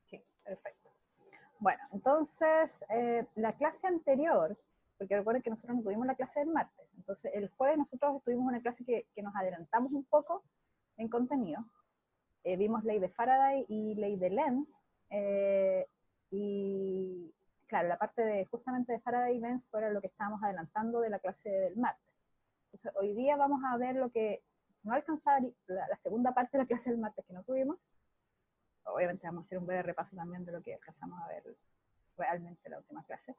Sí, perfecto. Bueno, entonces, la clase anterior, porque recuerden que nosotros no tuvimos la clase del martes, entonces el jueves nosotros tuvimos una clase que nos adelantamos un poco en contenido. Vimos ley de Faraday y ley de Lenz, y claro, la parte de justamente de Faraday y Lenz fue lo que estábamos adelantando de la clase del martes. Entonces, hoy día vamos a ver lo que no alcanzaba la segunda parte de la clase del martes que no tuvimos. Obviamente vamos a hacer un breve repaso también de lo que alcanzamos a ver realmente la última clase.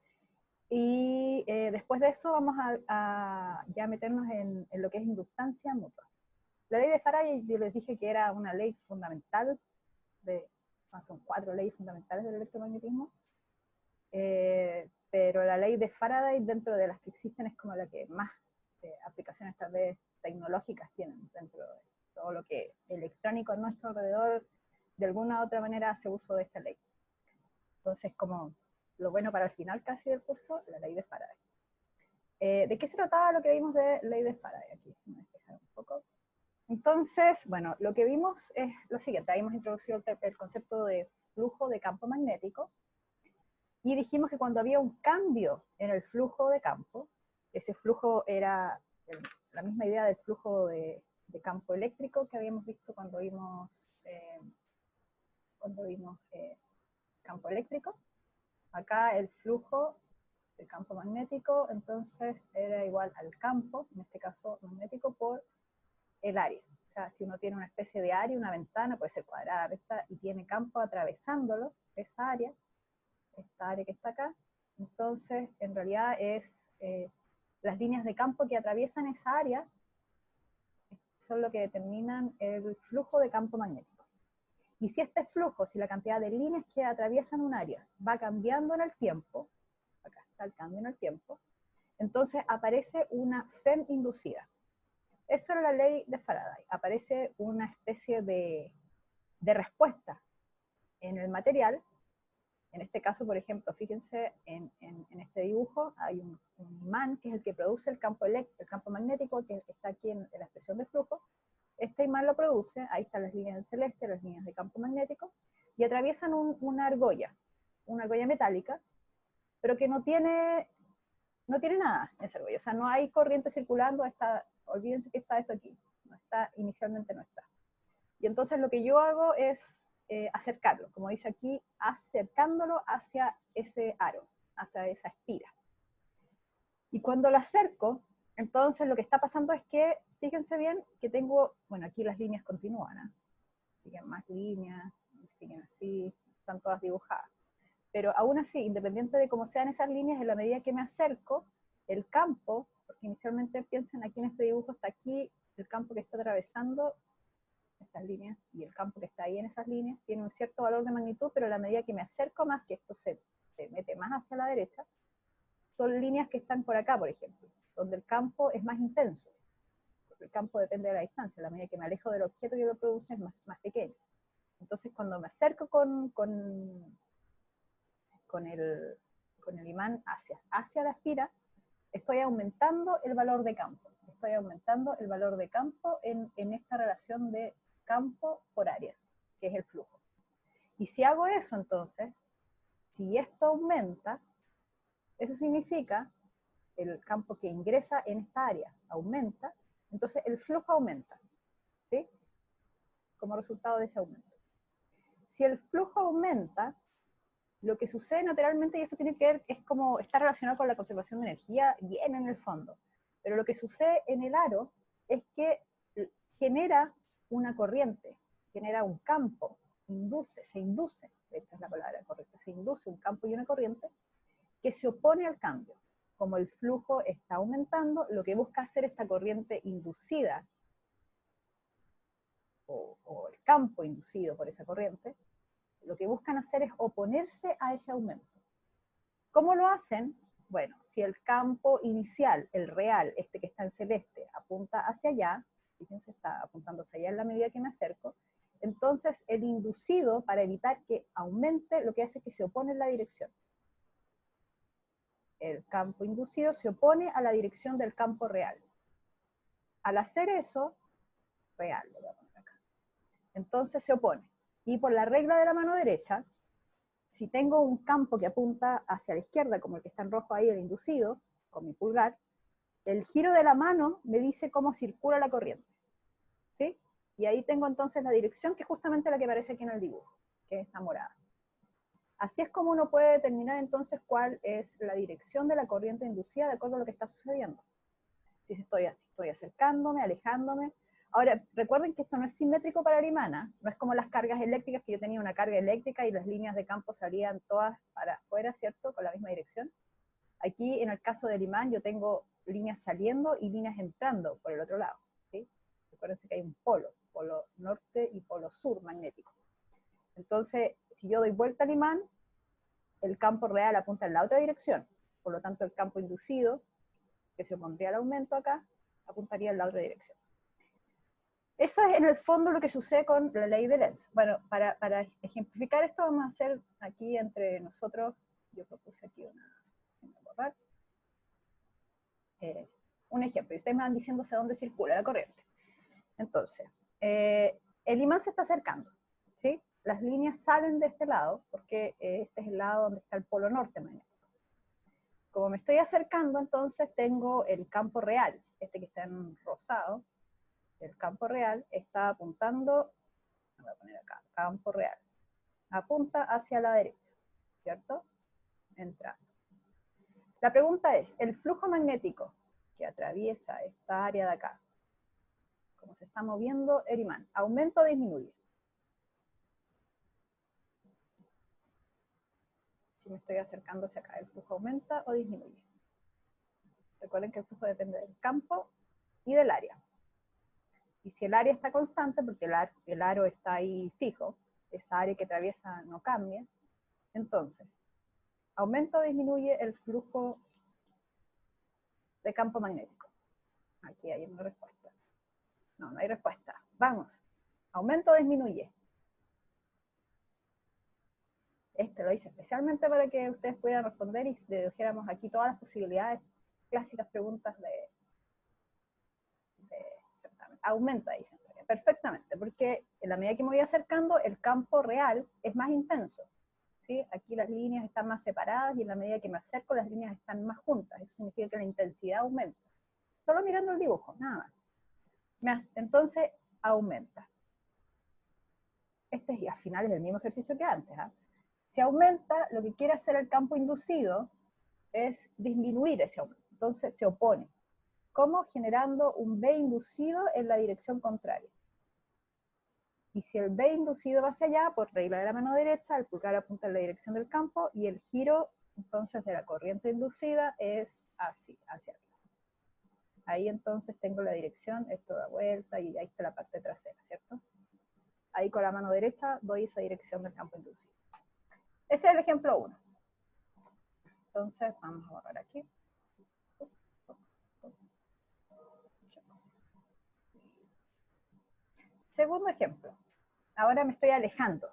Y después de eso vamos a ya meternos en lo que es inductancia mutua. La ley de Faraday, yo les dije que era una ley fundamental, son 4 leyes fundamentales del electromagnetismo, pero la ley de Faraday, dentro de las que existen, es como la que más aplicaciones tal vez tecnológicas tienen dentro de todo lo que electrónico a nuestro alrededor, de alguna u otra manera hace uso de esta ley. Entonces, como lo bueno para el final casi del curso, la ley de Faraday. ¿De qué se trataba lo que vimos de ley de Faraday? Aquí, me voy a despejar un poco. Entonces, bueno, lo que vimos es lo siguiente. Ahí hemos introducido el concepto de flujo de campo magnético, y dijimos que cuando había un cambio en el flujo de campo, ese flujo era la misma idea del flujo de campo eléctrico que habíamos visto cuando vimos campo eléctrico. Acá el flujo de campo magnético, entonces era igual al campo, en este caso magnético, por el área. O sea, si uno tiene una especie de área, una ventana, puede ser cuadrada, recta, y tiene campo atravesándolo, esa área, esta área que está acá, entonces en realidad es las líneas de campo que atraviesan esa área son lo que determinan el flujo de campo magnético. Y si este flujo, si la cantidad de líneas que atraviesan un área va cambiando en el tiempo, acá está el cambio en el tiempo, entonces aparece una FEM inducida. Eso era la ley de Faraday. Aparece una especie de respuesta en el material. En este caso, por ejemplo, fíjense en este dibujo, hay un imán que es el que produce el campo magnético, que está aquí en la expresión de flujo. Este imán lo produce, ahí están las líneas en celeste, las líneas de campo magnético, y atraviesan una argolla metálica, pero que no tiene nada en esa argolla, o sea, no hay corriente circulando, olvídense que está esto aquí, inicialmente no está. Y entonces lo que yo hago es acercarlo, como dice aquí, acercándolo hacia ese aro, hacia esa espira. Y cuando lo acerco, entonces lo que está pasando es que, fíjense bien, que tengo, bueno, aquí las líneas continúan, ¿eh? Siguen más líneas, siguen así, están todas dibujadas. Pero aún así, independiente de cómo sean esas líneas, en la medida que me acerco, el campo, porque inicialmente piensen aquí en este dibujo, está aquí el campo que está atravesando estas líneas, y el campo que está ahí en esas líneas tiene un cierto valor de magnitud, pero a la medida que me acerco más, que esto se mete más hacia la derecha, son líneas que están por acá, por ejemplo, donde el campo es más intenso. El campo depende de la distancia, a la medida que me alejo del objeto que lo produce es más pequeño. Entonces, cuando me acerco con el imán hacia la espira, estoy aumentando el valor de campo. Estoy aumentando el valor de campo en esta relación de campo por área, que es el flujo. Y si hago eso, entonces, si esto aumenta, eso significa el campo que ingresa en esta área aumenta, entonces el flujo aumenta, ¿sí? Como resultado de ese aumento. Si el flujo aumenta, lo que sucede naturalmente, y esto tiene que ver, es como está relacionado con la conservación de energía bien en el fondo, pero lo que sucede en el aro es que genera una corriente, genera un campo, se induce, esta es la palabra correcta, se induce un campo y una corriente que se opone al cambio. Como el flujo está aumentando, lo que busca hacer esta corriente inducida, o el campo inducido por esa corriente, lo que buscan hacer es oponerse a ese aumento. ¿Cómo lo hacen? Bueno, si el campo inicial, el real, este que está en celeste, apunta hacia allá, fíjense, está apuntando hacia allá en la medida que me acerco, entonces el inducido, para evitar que aumente, lo que hace es que se opone en la dirección. El campo inducido se opone a la dirección del campo real. Al hacer eso, real, lo voy a poner acá, entonces se opone. Y por la regla de la mano derecha, si tengo un campo que apunta hacia la izquierda, como el que está en rojo ahí, el inducido, con mi pulgar, el giro de la mano me dice cómo circula la corriente. ¿Sí? Y ahí tengo entonces la dirección, que es justamente la que aparece aquí en el dibujo, que es esta morada. Así es como uno puede determinar entonces cuál es la dirección de la corriente inducida de acuerdo a lo que está sucediendo. Si estoy acercándome, alejándome. Ahora, recuerden que esto no es simétrico para el imán, ¿eh? No es como las cargas eléctricas, que yo tenía una carga eléctrica y las líneas de campo salían todas para afuera, ¿cierto? Con la misma dirección. Aquí, en el caso del imán, yo tengo líneas saliendo y líneas entrando por el otro lado, ¿sí? Recuérdense que hay un polo norte y polo sur magnético. Entonces, si yo doy vuelta al imán, el campo real apunta en la otra dirección. Por lo tanto, el campo inducido, que se opondría al aumento acá, apuntaría en la otra dirección. Eso es en el fondo lo que sucede con la ley de Lenz. Bueno, para ejemplificar esto vamos a hacer aquí entre nosotros, yo propuse aquí un ejemplo, y ustedes me van diciendo hacia dónde circula la corriente. Entonces, el imán se está acercando, ¿sí? Las líneas salen de este lado, porque este es el lado donde está el polo norte magnético. Como me estoy acercando, entonces tengo el campo real, este que está en rosado, el campo real está apuntando, voy a poner acá, campo real, apunta hacia la derecha, ¿cierto? Entrando. La pregunta es, ¿el flujo magnético que atraviesa esta área de acá, como se está moviendo el imán, aumenta o disminuye? Si me estoy acercando hacia acá, ¿el flujo aumenta o disminuye? Recuerden que el flujo depende del campo y del área. Y si el área está constante, porque el aro está ahí fijo, esa área que atraviesa no cambia, entonces, ¿aumenta o disminuye el flujo de campo magnético? Aquí hay una respuesta. No, no hay respuesta. Vamos. ¿Aumenta o disminuye? Este lo hice especialmente para que ustedes pudieran responder y dedujéramos aquí todas las posibilidades, clásicas preguntas de aumenta, dicen. Perfectamente, porque en la medida que me voy acercando, el campo real es más intenso. ¿Sí? Aquí las líneas están más separadas y en la medida que me acerco, las líneas están más juntas. Eso significa que la intensidad aumenta. Solo mirando el dibujo, nada más. Entonces, aumenta. Este es al final es el mismo ejercicio que antes. ¿eh? Si aumenta, lo que quiere hacer el campo inducido es disminuir ese aumento. Entonces se opone. ¿Cómo? Generando un B inducido en la dirección contraria. Y si el B inducido va hacia allá, por regla de la mano derecha, el pulgar apunta en la dirección del campo y el giro, entonces, de la corriente inducida es así, hacia arriba. Ahí entonces tengo la dirección, esto da vuelta y ahí está la parte trasera, ¿cierto? Ahí con la mano derecha doy esa dirección del campo inducido. Ese es el ejemplo 1. Entonces, vamos a borrar aquí. Segundo ejemplo. Ahora me estoy alejando.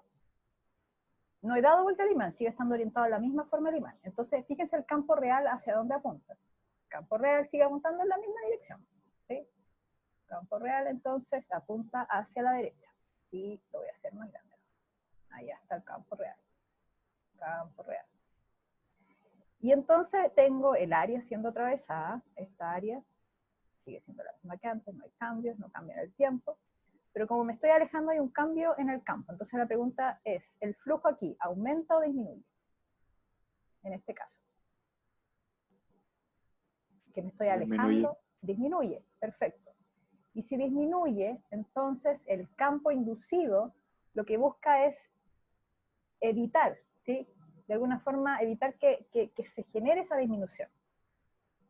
No he dado vuelta al imán, sigue estando orientado de la misma forma el imán. Entonces, fíjense el campo real hacia dónde apunta. El campo real sigue apuntando en la misma dirección. ¿Sí? El campo real, entonces, apunta hacia la derecha. Y lo voy a hacer más grande. Allá está el campo real. Campo real. Y entonces tengo el área siendo atravesada. Esta área sigue siendo la misma que antes, no hay cambios, no cambia en el tiempo. Pero como me estoy alejando hay un cambio en el campo. Entonces la pregunta es, ¿el flujo aquí aumenta o disminuye? En este caso. Que me estoy alejando, disminuye. Perfecto. Y si disminuye, entonces el campo inducido lo que busca es evitar, ¿sí? De alguna forma evitar que se genere esa disminución.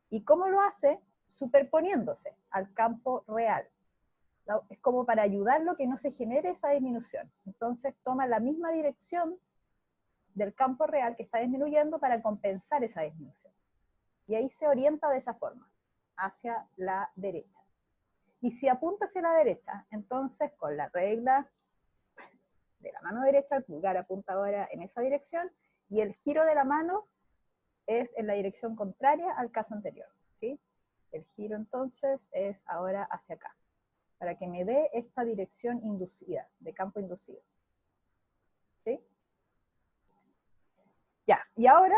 ¿Y cómo lo hace? Superponiéndose al campo real. Es como para ayudarlo que no se genere esa disminución. Entonces toma la misma dirección del campo real que está disminuyendo para compensar esa disminución. Y ahí se orienta de esa forma, hacia la derecha. Y si apunta hacia la derecha, entonces con la regla de la mano derecha, el pulgar apunta ahora en esa dirección, y el giro de la mano es en la dirección contraria al caso anterior. ¿Sí? El giro entonces es ahora hacia acá, para que me dé esta dirección inducida, de campo inducido. ¿sí? Ya, y ahora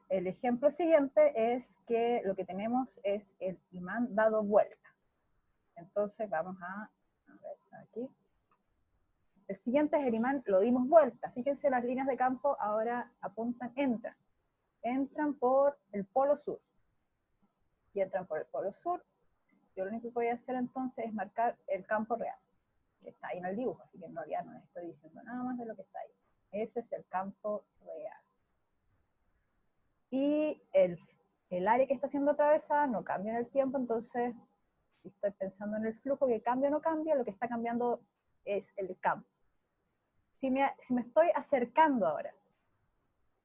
el ejemplo siguiente es que lo que tenemos es el imán dado vuelta. Entonces vamos a ver aquí. El siguiente es el imán, lo dimos vuelta. Fíjense, las líneas de campo ahora apuntan, entran por el polo sur. Y entran por el polo sur. Yo lo único que voy a hacer entonces es marcar el campo real, que está ahí en el dibujo, así que en realidad no les estoy diciendo nada más de lo que está ahí. Ese es el campo real. Y el área que está siendo atravesada no cambia en el tiempo, entonces si estoy pensando en el flujo que cambia o no cambia, lo que está cambiando es el campo. Si me estoy acercando ahora,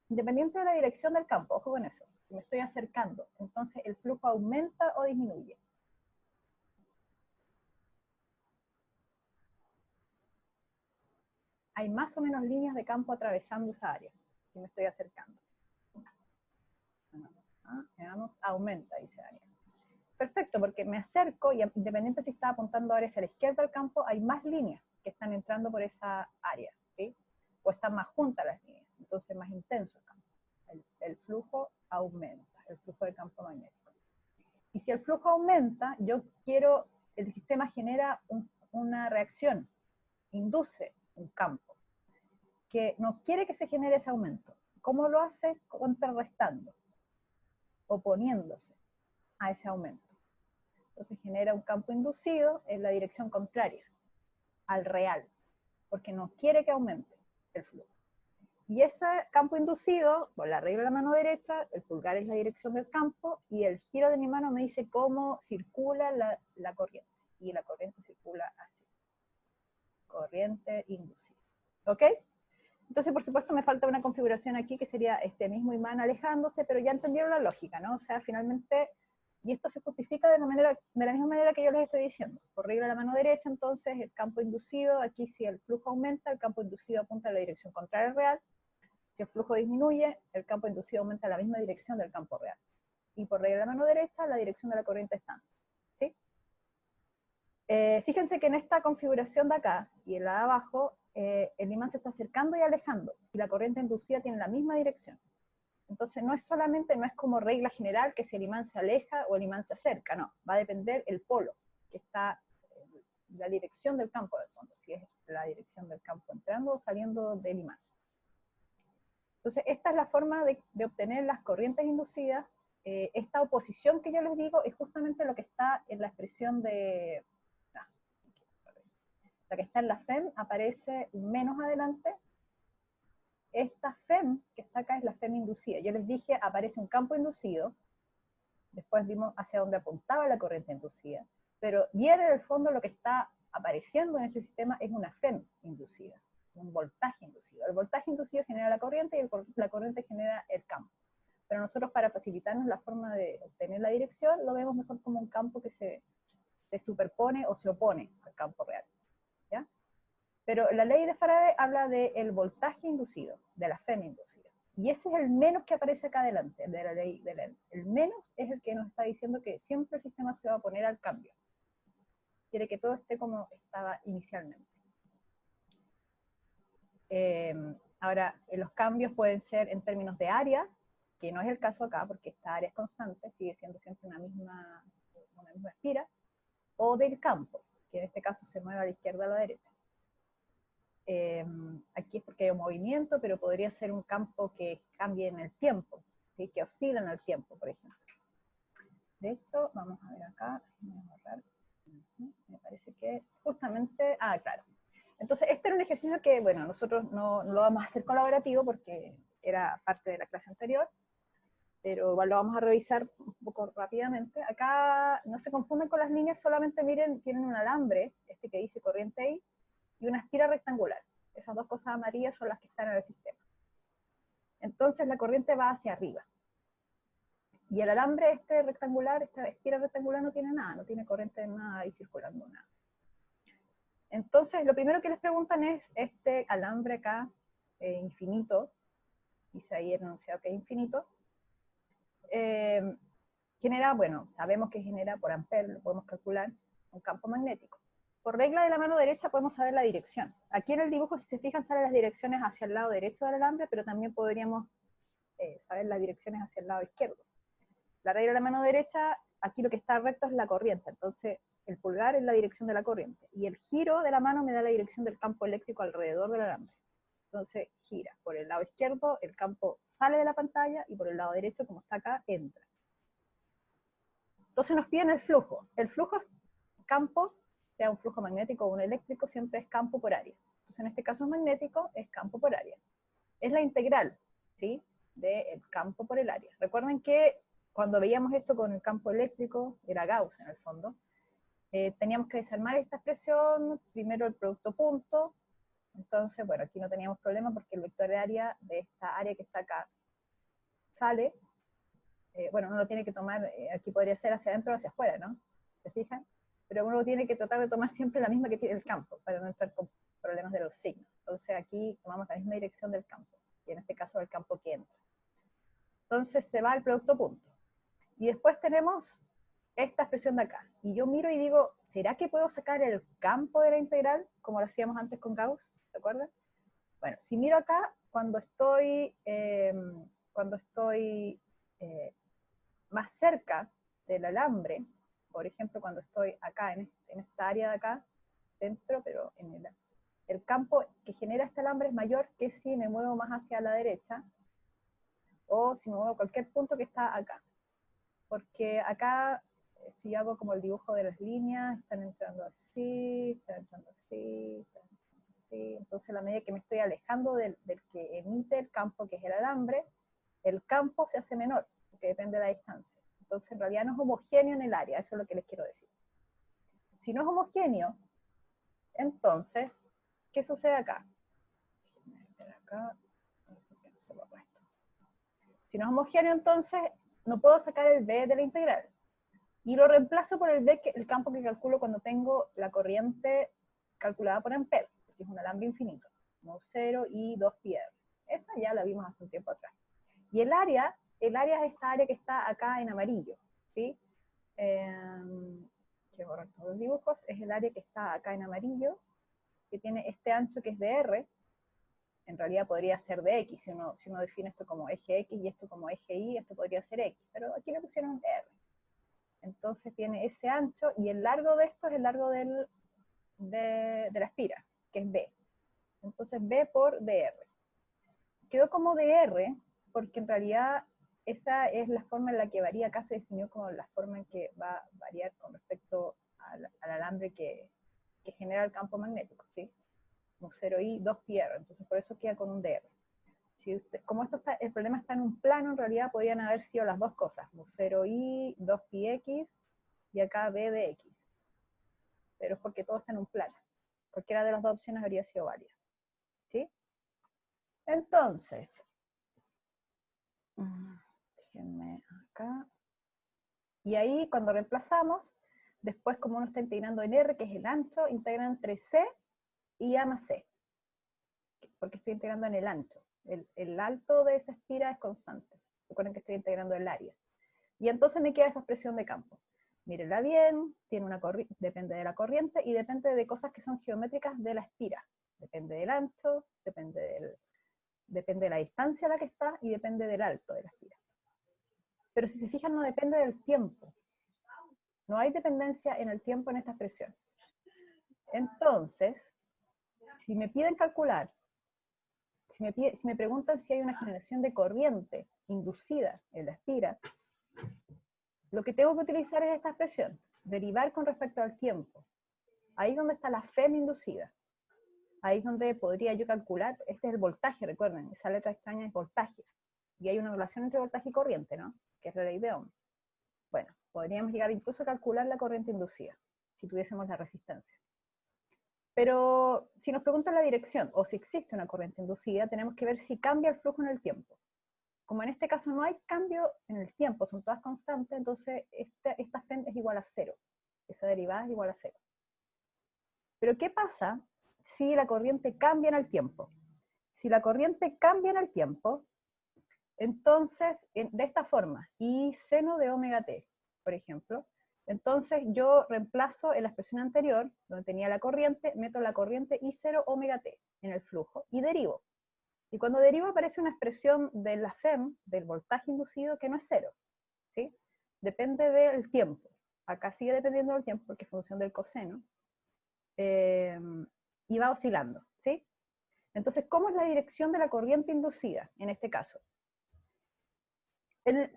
independiente de la dirección del campo, ojo con eso, si me estoy acercando, entonces el flujo aumenta o disminuye. Hay más o menos líneas de campo atravesando esa área, si me estoy acercando. Veamos, aumenta, dice Daniel. Perfecto, porque me acerco y independiente si está apuntando ahora hacia la izquierda del campo, hay más líneas que están entrando por esa área, ¿sí? O están más juntas las líneas, entonces más intenso el campo. El flujo aumenta, el flujo de campo magnético. Y si el flujo aumenta, el sistema genera una reacción, induce un campo, que no quiere que se genere ese aumento. ¿Cómo lo hace? Contrarrestando, oponiéndose a ese aumento. Entonces genera un campo inducido en la dirección contraria, al real, porque no quiere que aumente el flujo. Y ese campo inducido, por la regla de la mano derecha, el pulgar es la dirección del campo, y el giro de mi mano me dice cómo circula la corriente. Y la corriente circula así. Corriente inducida. ¿Ok? Entonces, por supuesto, me falta una configuración aquí que sería este mismo imán alejándose, pero ya entendieron la lógica, ¿no? O sea, finalmente, y esto se justifica de la misma manera que yo les estoy diciendo. Por regla de la mano derecha, entonces, el campo inducido, aquí si el flujo aumenta, el campo inducido apunta a la dirección contraria al real. Si el flujo disminuye, el campo inducido aumenta a la misma dirección del campo real. Y por regla de la mano derecha, la dirección de la corriente estándar. ¿Sí? Fíjense que en esta configuración de acá y en la de abajo, el imán se está acercando y alejando, y la corriente inducida tiene la misma dirección. Entonces no es como regla general que si el imán se aleja o el imán se acerca, no, va a depender el polo, que está la dirección del campo del fondo, si es la dirección del campo entrando o saliendo del imán. Entonces esta es la forma de obtener las corrientes inducidas. Esta oposición que yo les digo es justamente lo que está en la expresión de... La que está en la FEM aparece menos adelante. Esta FEM que está acá es la FEM inducida. Yo les dije, aparece un campo inducido, después vimos hacia dónde apuntaba la corriente inducida, pero bien en el fondo lo que está apareciendo en este sistema es una FEM inducida, un voltaje inducido. El voltaje inducido genera la corriente y la corriente genera el campo. Pero nosotros, para facilitarnos la forma de obtener la dirección, lo vemos mejor como un campo que se superpone o se opone al campo real. ¿Ya? Pero la ley de Faraday habla del voltaje inducido, de la FEM inducida. Y ese es el menos que aparece acá adelante, de la ley de Lenz. El menos es el que nos está diciendo que siempre el sistema se va a oponer al cambio. Quiere que todo esté como estaba inicialmente. Ahora, los cambios pueden ser en términos de área, que no es el caso acá, porque esta área es constante, sigue siendo siempre una misma espira, o del campo, que en este caso se mueve a la izquierda o a la derecha. Aquí es porque hay un movimiento, pero podría ser un campo que cambie en el tiempo, ¿sí? Que oscila en el tiempo, por ejemplo. De hecho, vamos a ver acá, voy a borrar. Me parece que justamente, claro. Entonces, este era un ejercicio que, bueno, nosotros no lo vamos a hacer colaborativo porque era parte de la clase anterior, pero igual lo vamos a revisar un poco rápidamente. Acá no se confunden con las líneas, solamente miren, tienen un alambre, este que dice corriente I, y una espira rectangular. Esas dos cosas amarillas son las que están en el sistema. Entonces la corriente va hacia arriba. Y el alambre este rectangular, esta espira rectangular no tiene nada, no tiene corriente de nada ahí circulando nada. Entonces lo primero que les preguntan es, este alambre acá, infinito, dice ahí el enunciado que es infinito, genera, bueno, sabemos que genera por ampere, lo podemos calcular, un campo magnético. por regla de la mano derecha podemos saber la dirección. Aquí en el dibujo, si se fijan, salen las direcciones hacia el lado derecho del alambre, pero también podríamos saber las direcciones hacia el lado izquierdo. La regla de la mano derecha, aquí lo que está recto es la corriente, entonces el pulgar es la dirección de la corriente, y el giro de la mano me da la dirección del campo eléctrico alrededor del alambre. Entonces gira. Por el lado izquierdo, el campo sale de la pantalla, y por el lado derecho, como está acá, entra. Entonces nos piden el flujo. El flujo es campo, sea un flujo magnético o un eléctrico, siempre es campo por área. Entonces en este caso es magnético, es campo por área. Es la integral, ¿sí?, del campo por el área. Recuerden que cuando veíamos esto con el campo eléctrico, era Gauss en el fondo, teníamos que desarmar esta expresión, primero el producto punto, entonces, bueno, aquí no teníamos problema porque el vector de área de esta área que está acá sale, bueno, uno lo tiene que tomar, aquí podría ser hacia adentro o hacia afuera, ¿no? ¿Se fijan? Pero uno tiene que tratar de tomar siempre la misma que tiene el campo, para no entrar con problemas de los signos. Entonces aquí tomamos la misma dirección del campo, y en este caso el campo que entra. Entonces se va al producto punto. Y después tenemos esta expresión de acá. Y yo miro y digo, ¿será que puedo sacar el campo de la integral, como lo hacíamos antes con Gauss? ¿Se acuerdan? Bueno, si miro acá, cuando estoy más cerca del alambre, por ejemplo, cuando estoy acá, en esta área de acá, dentro, pero en el campo que genera este alambre es mayor que si me muevo más hacia la derecha, o si me muevo a cualquier punto que está acá. Porque acá, si yo hago como el dibujo de las líneas, están entrando así, están entrando así, están entrando así. Entonces, a la medida que me estoy alejando del que emite el campo, que es el alambre, el campo se hace menor, porque depende de la distancia. Entonces, en realidad no es homogéneo en el área, eso es lo que les quiero decir. Si no es homogéneo, entonces, ¿qué sucede acá? Si no es homogéneo, entonces no puedo sacar el B de la integral. Y lo reemplazo por el B, el campo que calculo cuando tengo la corriente calculada por ampere, que es un alambre infinito, como 0 y 2 pi. Esa ya la vimos hace un tiempo atrás. Y el área es esta área que está acá en amarillo, ¿sí? Que borrar todos los dibujos, es el área que está acá en amarillo, que tiene este ancho que es de R. En realidad podría ser de X, si uno define esto como eje X y esto como eje Y, esto podría ser X, pero aquí le pusieron R. Entonces tiene ese ancho, y el largo de esto es el largo de la espira, que es B. Entonces B por dr. Quedó como dr, porque en realidad esa es la forma en la que varía. Acá se definió como la forma en que va a variar con respecto al alambre que genera el campo magnético, ¿sí? Como 0i, 2πr, entonces por eso queda con un dr. Como el problema está en un plano, en realidad podrían haber sido las dos cosas, 0i, 2πx, y acá b de x. Pero es porque todo está en un plano. Cualquiera de las dos opciones habría sido válida. ¿Sí? Entonces, déjenme acá. Y ahí, cuando reemplazamos, después, como uno está integrando en R, que es el ancho, integra entre C y A más C. Porque estoy integrando en el ancho. El alto de esa espira es constante. Recuerden que estoy integrando el área. Y entonces me queda esa expresión de campo. Mírenla bien, depende de la corriente y depende de cosas que son geométricas de la espira. Depende del ancho, depende de la distancia a la que está y depende del alto de la espira. Pero si se fijan, no depende del tiempo. No hay dependencia en el tiempo en esta expresión. Entonces, si me piden calcular, si me preguntan si hay una generación de corriente inducida en la espira, lo que tengo que utilizar es esta expresión, derivar con respecto al tiempo. Ahí es donde está la FEM inducida. Ahí es donde podría yo calcular, este es el voltaje, recuerden, esa letra extraña es voltaje. Y hay una relación entre voltaje y corriente, ¿no? Que es la ley de Ohm. Bueno, podríamos llegar incluso a calcular la corriente inducida, si tuviésemos la resistencia. Pero si nos preguntan la dirección, o si existe una corriente inducida, tenemos que ver si cambia el flujo en el tiempo. Como en este caso no hay cambio en el tiempo, son todas constantes, entonces esta FEM es igual a 0. Esa derivada es igual a 0. Pero ¿qué pasa si la corriente cambia en el tiempo? Si la corriente cambia en el tiempo, entonces, de esta forma, I seno de omega t, por ejemplo, Entonces yo reemplazo en la expresión anterior, donde tenía la corriente, meto la corriente I0 omega t en el flujo y derivo. Y cuando derivo aparece una expresión de la FEM, del voltaje inducido, que no es cero, ¿sí? Depende del tiempo. Acá sigue dependiendo del tiempo porque es función del coseno. Y va oscilando, ¿sí? Entonces, ¿cómo es la dirección de la corriente inducida en este caso?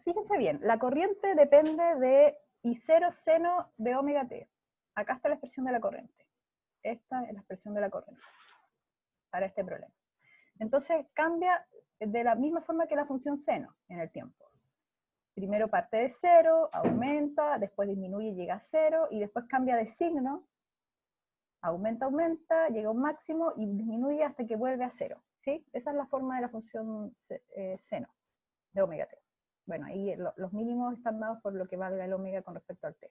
Fíjense bien, la corriente depende de I0 seno de omega t. Acá está la expresión de la corriente. Esta es la expresión de la corriente para este problema. Entonces cambia de la misma forma que la función seno en el tiempo. Primero parte de cero, aumenta, después disminuye, llega a cero, y después cambia de signo, aumenta, aumenta, llega a un máximo y disminuye hasta que vuelve a cero. ¿Sí? Esa es la forma de la función seno de omega t. Bueno, ahí los mínimos están dados por lo que valga el omega con respecto al t.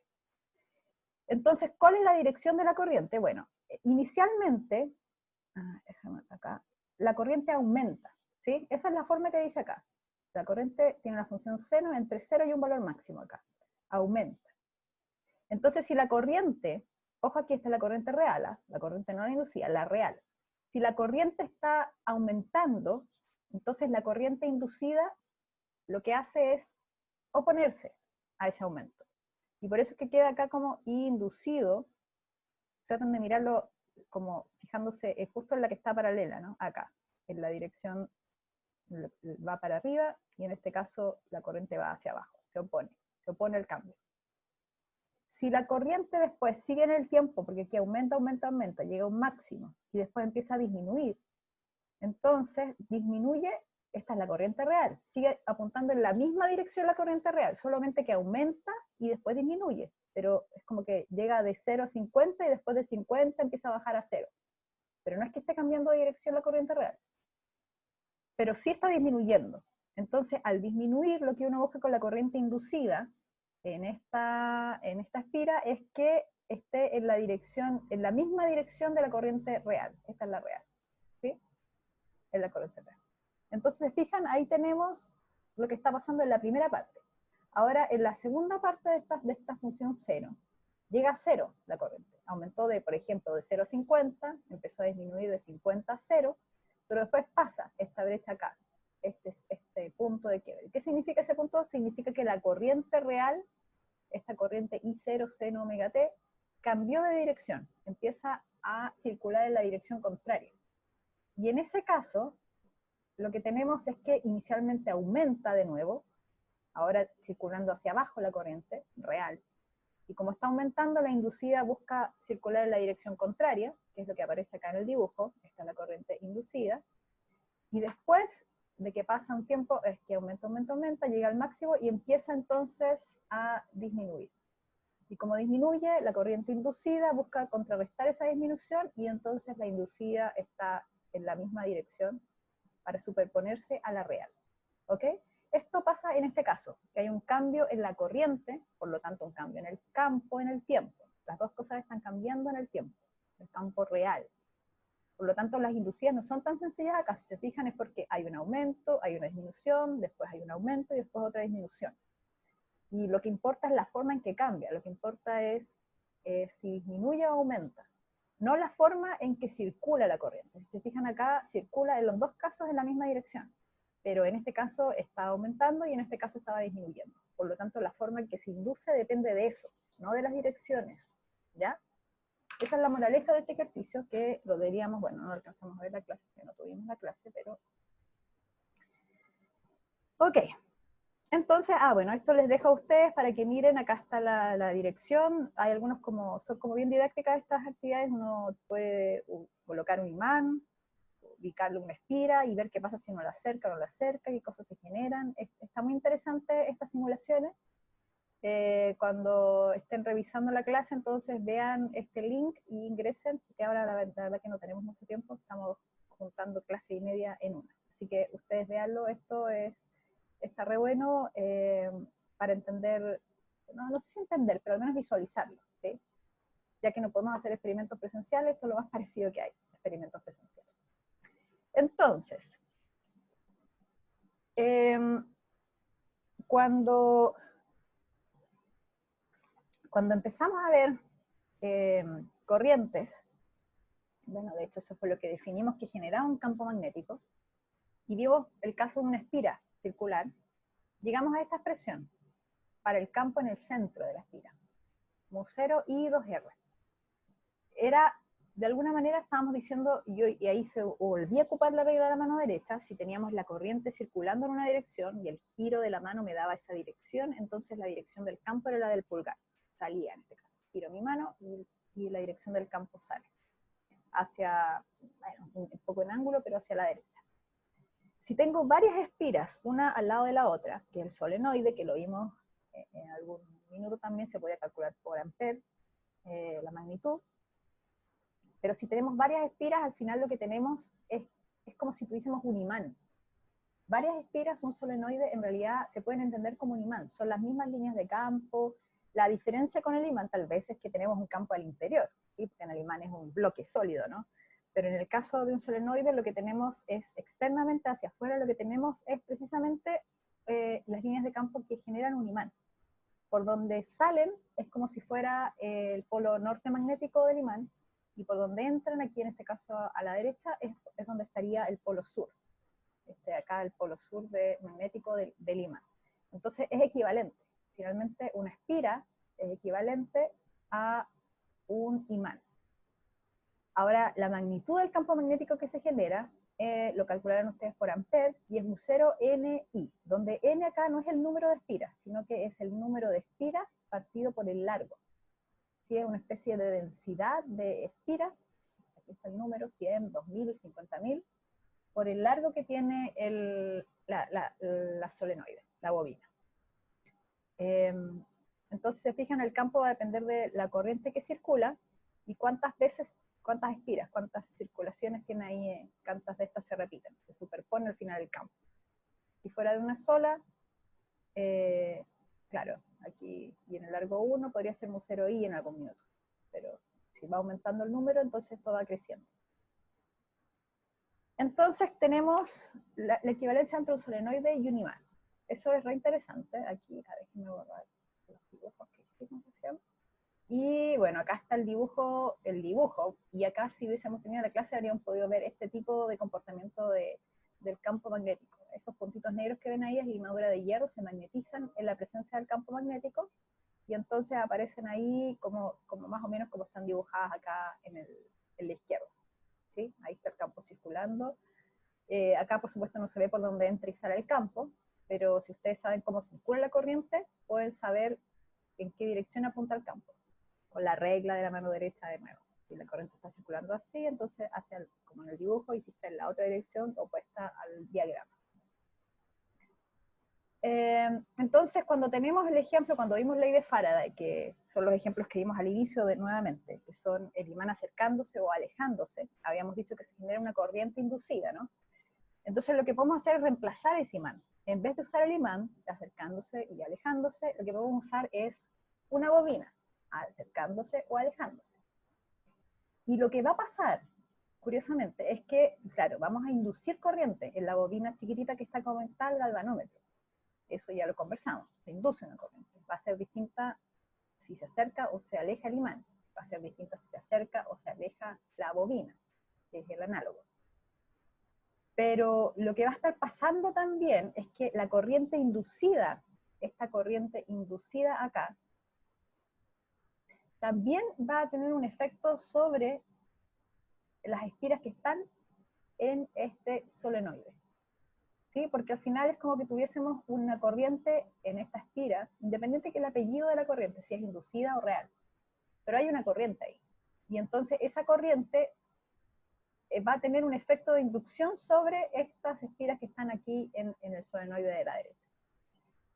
Entonces, ¿cuál es la dirección de la corriente? Bueno, inicialmente, déjame acá, la corriente aumenta, ¿sí? Esa es la forma que dice acá. La corriente tiene la función seno entre 0 y un valor máximo acá. Aumenta. Entonces, si la corriente, ojo aquí está la corriente real, la corriente no la inducida, la real. Si la corriente está aumentando, entonces la corriente inducida lo que hace es oponerse a ese aumento. Y por eso es que queda acá como I inducido. Tratan de mirarlo como fijándose justo en la que está paralela, ¿no? Acá, en la dirección va para arriba, y en este caso la corriente va hacia abajo, se opone al cambio. Si la corriente después sigue en el tiempo, porque aquí aumenta, aumenta, aumenta, llega a un máximo, y después empieza a disminuir, entonces disminuye, esta es la corriente real, sigue apuntando en la misma dirección la corriente real, solamente que aumenta y después disminuye, pero es como que llega de 0 a 50 y después de 50 empieza a bajar a 0. Pero no es que esté cambiando de dirección la corriente real, pero sí está disminuyendo. Entonces, al disminuir, lo que uno busca con la corriente inducida en esta espira es que esté en la dirección, en la misma dirección de la corriente real. Esta es la real, ¿sí? Es la corriente real. Entonces, se fijan, ahí tenemos lo que está pasando en la primera parte. Ahora, en la segunda parte de esta función seno, llega a 0 la corriente. Aumentó de, por ejemplo, de 0 a 50, empezó a disminuir de 50 a 0, pero después pasa esta brecha acá, este punto de quiebre. ¿Qué significa ese punto? Significa que la corriente real, esta corriente I0 seno omega t, cambió de dirección, empieza a circular en la dirección contraria. Y en ese caso, lo que tenemos es que inicialmente aumenta de nuevo, ahora circulando hacia abajo la corriente real, y como está aumentando, la inducida busca circular en la dirección contraria, que es lo que aparece acá en el dibujo, esta es la corriente inducida, y después de que pasa un tiempo, es que aumenta, aumenta, aumenta, llega al máximo y empieza entonces a disminuir. Y como disminuye, la corriente inducida busca contrarrestar esa disminución, y entonces la inducida está en la misma dirección para superponerse a la real. ¿Ok? Esto pasa en este caso, que hay un cambio en la corriente, por lo tanto un cambio en el campo, en el tiempo. Las dos cosas están cambiando en el tiempo, el campo real. Por lo tanto, las inducidas no son tan sencillas acá. Si se fijan es porque hay un aumento, hay una disminución, después hay un aumento y después otra disminución. Y lo que importa es la forma en que cambia. Lo que importa es si disminuye o aumenta. No la forma en que circula la corriente. Si se fijan acá, circula en los dos casos en la misma dirección. Pero en este caso está aumentando y en este caso estaba disminuyendo. Por lo tanto, la forma en que se induce depende de eso, no de las direcciones. ¿Ya? Esa es la moraleja de este ejercicio, que lo deberíamos, bueno, no alcanzamos a ver la clase, que no tuvimos la clase, pero... Ok, entonces, bueno, esto les dejo a ustedes para que miren, acá está la dirección, hay algunos son como bien didácticas estas actividades, uno puede colocar un imán, ubicarle una espira y ver qué pasa si uno la acerca o no la acerca, qué cosas se generan. Está muy interesante estas simulaciones. Cuando estén revisando la clase, entonces vean este link y ingresen, porque ahora la verdad que no tenemos mucho tiempo, estamos juntando clase y media en una. Así que ustedes veanlo, está re bueno para entender, no sé si entender, pero al menos visualizarlo, ¿sí? Ya que no podemos hacer experimentos presenciales, esto es lo más parecido que hay, experimentos presenciales. Entonces, cuando cuando empezamos a ver corrientes, bueno, de hecho eso fue lo que definimos que generaba un campo magnético, y vimos el caso de una espira circular, llegamos a esta expresión para el campo en el centro de la espira, mu0 i 2r. Era, de alguna manera estábamos diciendo, y ahí se volvía a ocupar la regla de la mano derecha, si teníamos la corriente circulando en una dirección y el giro de la mano me daba esa dirección, entonces la dirección del campo era la del pulgar, salía en este caso. Giro mi mano y la dirección del campo sale hacia, bueno, un poco en ángulo, pero hacia la derecha. Si tengo varias espiras, una al lado de la otra, que es el solenoide, que lo vimos en algún minuto también, se podía calcular por ampere la magnitud, pero si tenemos varias espiras, al final lo que tenemos es como si tuviésemos un imán. Varias espiras, un solenoide, en realidad se pueden entender como un imán, son las mismas líneas de campo. La diferencia con el imán tal vez es que tenemos un campo al interior, ¿sí? Porque en el imán es un bloque sólido, ¿no? Pero en el caso de un solenoide lo que tenemos es externamente hacia afuera, lo que tenemos es precisamente las líneas de campo que generan un imán. Por donde salen es como si fuera el polo norte magnético del imán, y por donde entran, aquí en este caso a la derecha, es donde estaría el polo sur. Acá el polo sur magnético del imán. Entonces es equivalente. Finalmente una espira es equivalente a un imán. Ahora, la magnitud del campo magnético que se genera, lo calcularán ustedes por ampere, y es mu0 ni, donde n acá no es el número de espiras, sino que es el número de espiras partido por el largo. ¿Sí? Es una especie de densidad de espiras, aquí está el número, 100, 2000, 50.000, por el largo que tiene la solenoide, la bobina. Entonces, se fijan, el campo va a depender de la corriente que circula y cuántas espiras, cuántas circulaciones tiene ahí, cuántas de estas se repiten, se superpone al final del campo. Si fuera de una sola, claro, aquí y en el largo 1 podría ser mu0 i en algún minuto, pero si va aumentando el número, entonces esto va creciendo. Entonces tenemos la equivalencia entre un solenoide y un imán. Eso es re interesante. Aquí, a ver, déjenme borrar los dibujos que hicimos. Y bueno, acá está el dibujo, y acá si hubiésemos tenido la clase habríamos podido ver este tipo de comportamiento del campo magnético. Esos puntitos negros que ven ahí es limadura de hierro, se magnetizan en la presencia del campo magnético, y entonces aparecen ahí como más o menos como están dibujadas acá en la izquierda. ¿Sí? Ahí está el campo circulando. Acá, por supuesto, no se ve por dónde entra y sale el campo, pero si ustedes saben cómo circula la corriente, pueden saber en qué dirección apunta el campo, con la regla de la mano derecha de nuevo. Si la corriente está circulando así, entonces hacia como en el dibujo, y si está en la otra dirección, opuesta al diagrama. Entonces, cuando tenemos el ejemplo, cuando vimos ley de Faraday, que son los ejemplos que vimos al inicio nuevamente, que son el imán acercándose o alejándose, habíamos dicho que se genera una corriente inducida, ¿no? Entonces lo que podemos hacer es reemplazar ese imán. En vez de usar el imán acercándose y alejándose, lo que podemos usar es una bobina, acercándose o alejándose. Y lo que va a pasar, curiosamente, es que, claro, vamos a inducir corriente en la bobina chiquitita que está como está el galvanómetro. Eso ya lo conversamos, se induce una corriente. Va a ser distinta si se acerca o se aleja el imán. Va a ser distinta si se acerca o se aleja la bobina, que es el análogo. Pero lo que va a estar pasando también es que la corriente inducida, esta corriente inducida acá, también va a tener un efecto sobre las espiras que están en este solenoide. ¿Sí? Porque al final es como que tuviésemos una corriente en esta espira, independiente que el apellido de la corriente, si es inducida o real. Pero hay una corriente ahí. Y entonces esa corriente va a tener un efecto de inducción sobre estas espiras que están aquí en el solenoide de la derecha.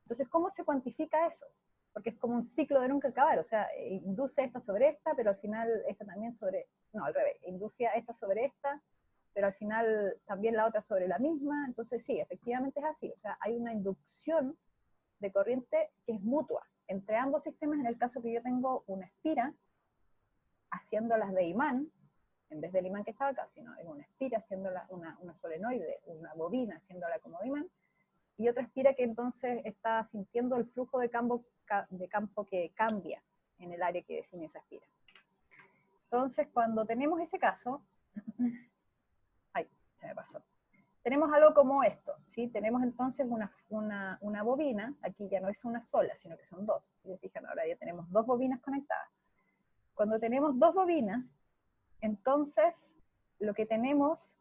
Entonces, ¿cómo se cuantifica eso? Porque es como un ciclo de nunca acabar, o sea, induce esta sobre esta, pero al final esta también sobre, no, al revés, induce a esta sobre esta, pero al final también la otra sobre la misma. Entonces sí, efectivamente es así, o sea, hay una inducción de corriente que es mutua entre ambos sistemas, en el caso que yo tengo una espira haciéndolas de imán, en vez del imán que estaba acá, sino en una espira haciéndola una solenoide, una bobina haciéndola como de imán, y otra espira que entonces está sintiendo el flujo de campo que cambia en el área que define esa espira. Entonces, cuando tenemos ese caso, ay, se me pasó. Tenemos algo como esto, ¿sí? Tenemos entonces una bobina, aquí ya no es una sola, sino que son dos. Si se fijan, ahora ya tenemos dos bobinas conectadas. Cuando tenemos dos bobinas, entonces lo que tenemos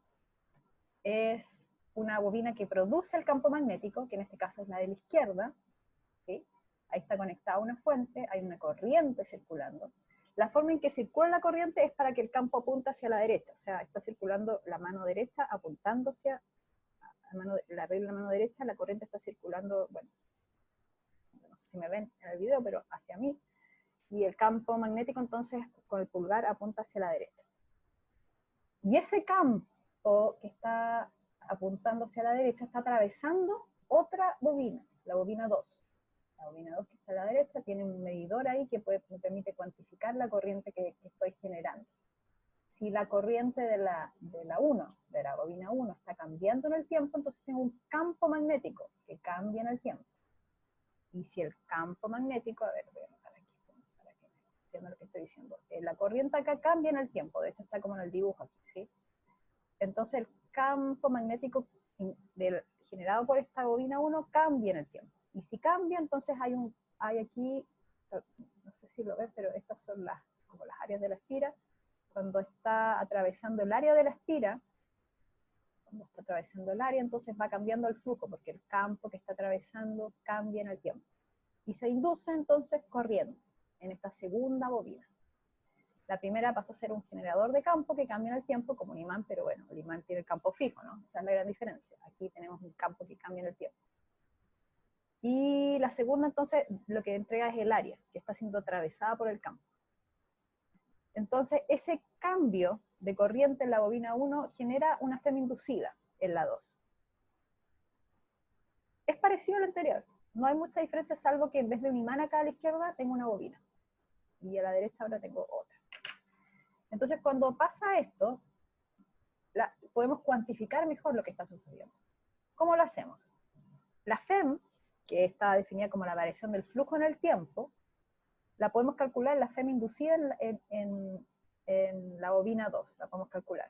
es una bobina que produce el campo magnético, que en este caso es la de la izquierda, ¿sí? Ahí está conectada una fuente, hay una corriente circulando. La forma en que circula la corriente es para que el campo apunte hacia la derecha, o sea, está circulando la mano derecha apuntando hacia la regla de la mano derecha, la corriente está circulando, bueno, no sé si me ven en el video, pero hacia mí, y el campo magnético entonces con el pulgar apunta hacia la derecha. Y ese campo que está apuntando hacia la derecha está atravesando otra bobina, la bobina 2. La bobina 2 que está a la derecha tiene un medidor ahí que me permite cuantificar la corriente que estoy generando. Si la corriente de la 1, de la bobina 1, está cambiando en el tiempo, entonces tengo un campo magnético que cambia en el tiempo. Y si el campo magnético, a ver, voy a anotar aquí para que entiendan lo que estoy diciendo. La corriente acá cambia en el tiempo, de hecho está como en el dibujo aquí, ¿sí? Entonces el campo magnético generado por esta bobina 1 cambia en el tiempo. Y si cambia, entonces hay aquí, no sé si lo ves, pero estas son como las áreas de la espira. Cuando está atravesando el área de la espira, entonces va cambiando el flujo, porque el campo que está atravesando cambia en el tiempo. Y se induce entonces corriente en esta segunda bobina. La primera pasó a ser un generador de campo que cambia en el tiempo como un imán, pero bueno, el imán tiene el campo fijo, ¿no? Esa es la gran diferencia. Aquí tenemos un campo que cambia en el tiempo. Y la segunda entonces lo que entrega es el área, que está siendo atravesada por el campo. Entonces, ese cambio de corriente en la bobina 1 genera una FEM inducida en la 2. Es parecido al anterior. No hay mucha diferencia, salvo que en vez de un imán acá a la izquierda, tengo una bobina. Y a la derecha ahora tengo otra. Entonces, cuando pasa esto, podemos cuantificar mejor lo que está sucediendo. ¿Cómo lo hacemos? La FEM, que está definida como la variación del flujo en el tiempo, la podemos calcular, la FEM inducida en la bobina 2, la podemos calcular.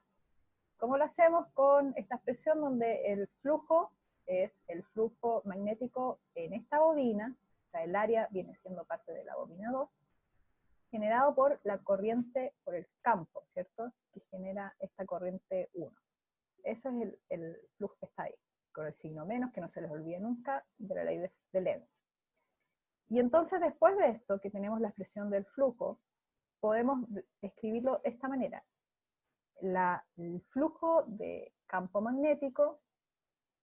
¿Cómo lo hacemos? Con esta expresión donde el flujo es el flujo magnético en esta bobina, o sea, el área viene siendo parte de la bobina 2, generado por la corriente, por el campo, ¿cierto? Que genera esta corriente 1. Eso es el flujo que está ahí, con el signo menos, que no se les olvide nunca, de la ley de Lenz. Y entonces después de esto, que tenemos la expresión del flujo, podemos escribirlo de esta manera. El flujo de campo magnético,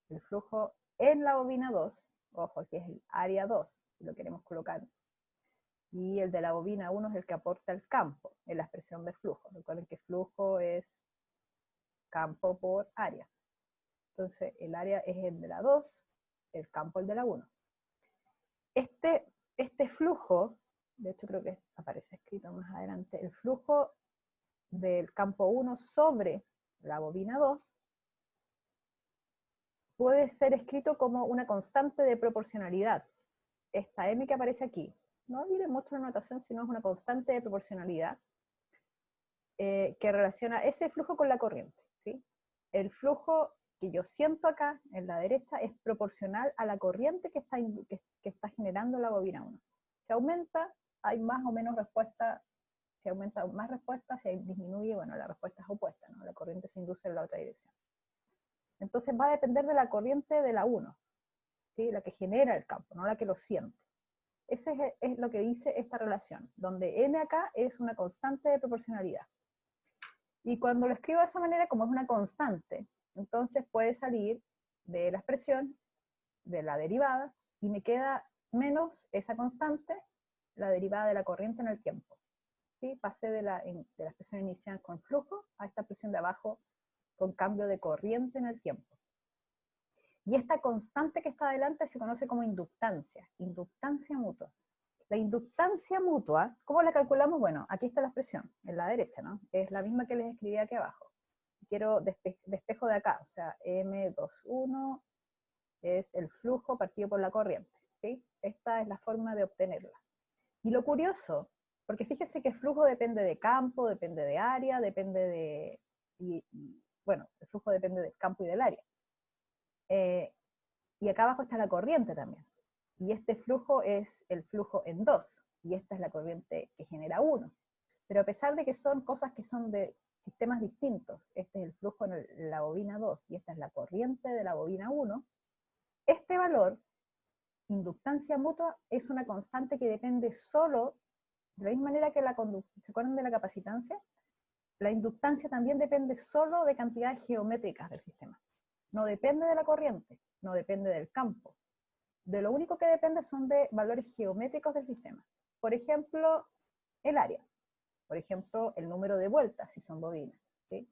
el flujo en la bobina 2, ojo, que es el área 2, si lo queremos colocar, y el de la bobina 1 es el que aporta el campo en la expresión de flujo. Recuerden que flujo es campo por área. Entonces el área es el de la 2, el campo el de la 1. Este flujo, de hecho creo que aparece escrito más adelante, el flujo del campo 1 sobre la bobina 2 puede ser escrito como una constante de proporcionalidad. Esta m que aparece aquí, no miren mucho la notación, sino es una constante de proporcionalidad que relaciona ese flujo con la corriente, ¿sí? El flujo que yo siento acá, en la derecha, es proporcional a la corriente que está generando la bobina 1. Si aumenta, hay más o menos respuesta. Si aumenta más respuesta, si disminuye, bueno, la respuesta es opuesta, ¿no? La corriente se induce en la otra dirección. Entonces va a depender de la corriente de la 1, ¿sí? La que genera el campo, no la que lo siente. Ese es lo que dice esta relación, donde n acá es una constante de proporcionalidad. Y cuando lo escribo de esa manera, como es una constante, entonces puede salir de la expresión, de la derivada, y me queda menos esa constante, la derivada de la corriente en el tiempo. ¿Sí? Pasé de la expresión inicial con flujo a esta expresión de abajo con cambio de corriente en el tiempo. Y esta constante que está adelante se conoce como inductancia mutua. La inductancia mutua, ¿cómo la calculamos? Bueno, aquí está la expresión, en la derecha, ¿no? Es la misma que les escribí aquí abajo. Quiero despejo de acá, o sea, M21 es el flujo partido por la corriente, ¿sí? Esta es la forma de obtenerla. Y lo curioso Porque fíjese que flujo depende de campo, depende de área, depende de... bueno, el flujo depende del campo y del área. Y acá abajo está la corriente también. Y este flujo es el flujo en 2, y esta es la corriente que genera 1. Pero a pesar de que son cosas que son de sistemas distintos, este es el flujo en la bobina 2 y esta es la corriente de la bobina 1, este valor, inductancia mutua, es una constante que depende solo, de la misma manera que la conducción, ¿se acuerdan de la capacitancia? La inductancia también depende solo de cantidades geométricas del sistema. No depende de la corriente, no depende del campo. De lo único que depende son de valores geométricos del sistema. Por ejemplo, el área. Por ejemplo, el número de vueltas, si son bobinas. ¿Sí?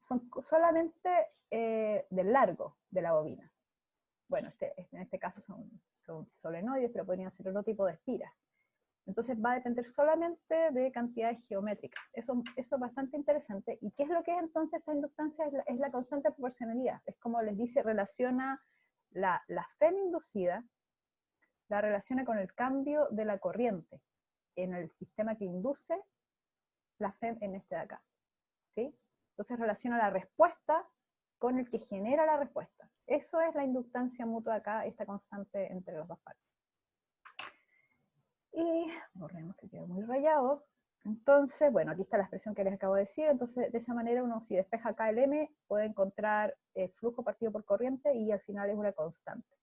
Son solamente del largo de la bobina. Bueno, en este caso son solenoides, pero podrían ser otro tipo de espiras. Entonces va a depender solamente de cantidades geométricas. Eso es bastante interesante. ¿Y qué es lo que es entonces esta inductancia? Es la constante de proporcionalidad. Es como les dice, relaciona la FEM inducida, la relaciona con el cambio de la corriente en el sistema que induce la FEM en este de acá. ¿Sí? Entonces relaciona la respuesta con el que genera la respuesta. Eso es la inductancia mutua acá, esta constante entre las dos partes. Y borremos que quedó muy rayado. Entonces, bueno, aquí está la expresión que les acabo de decir. Entonces, de esa manera uno, si despeja acá el M, puede encontrar el flujo partido por corriente y al final es una constante.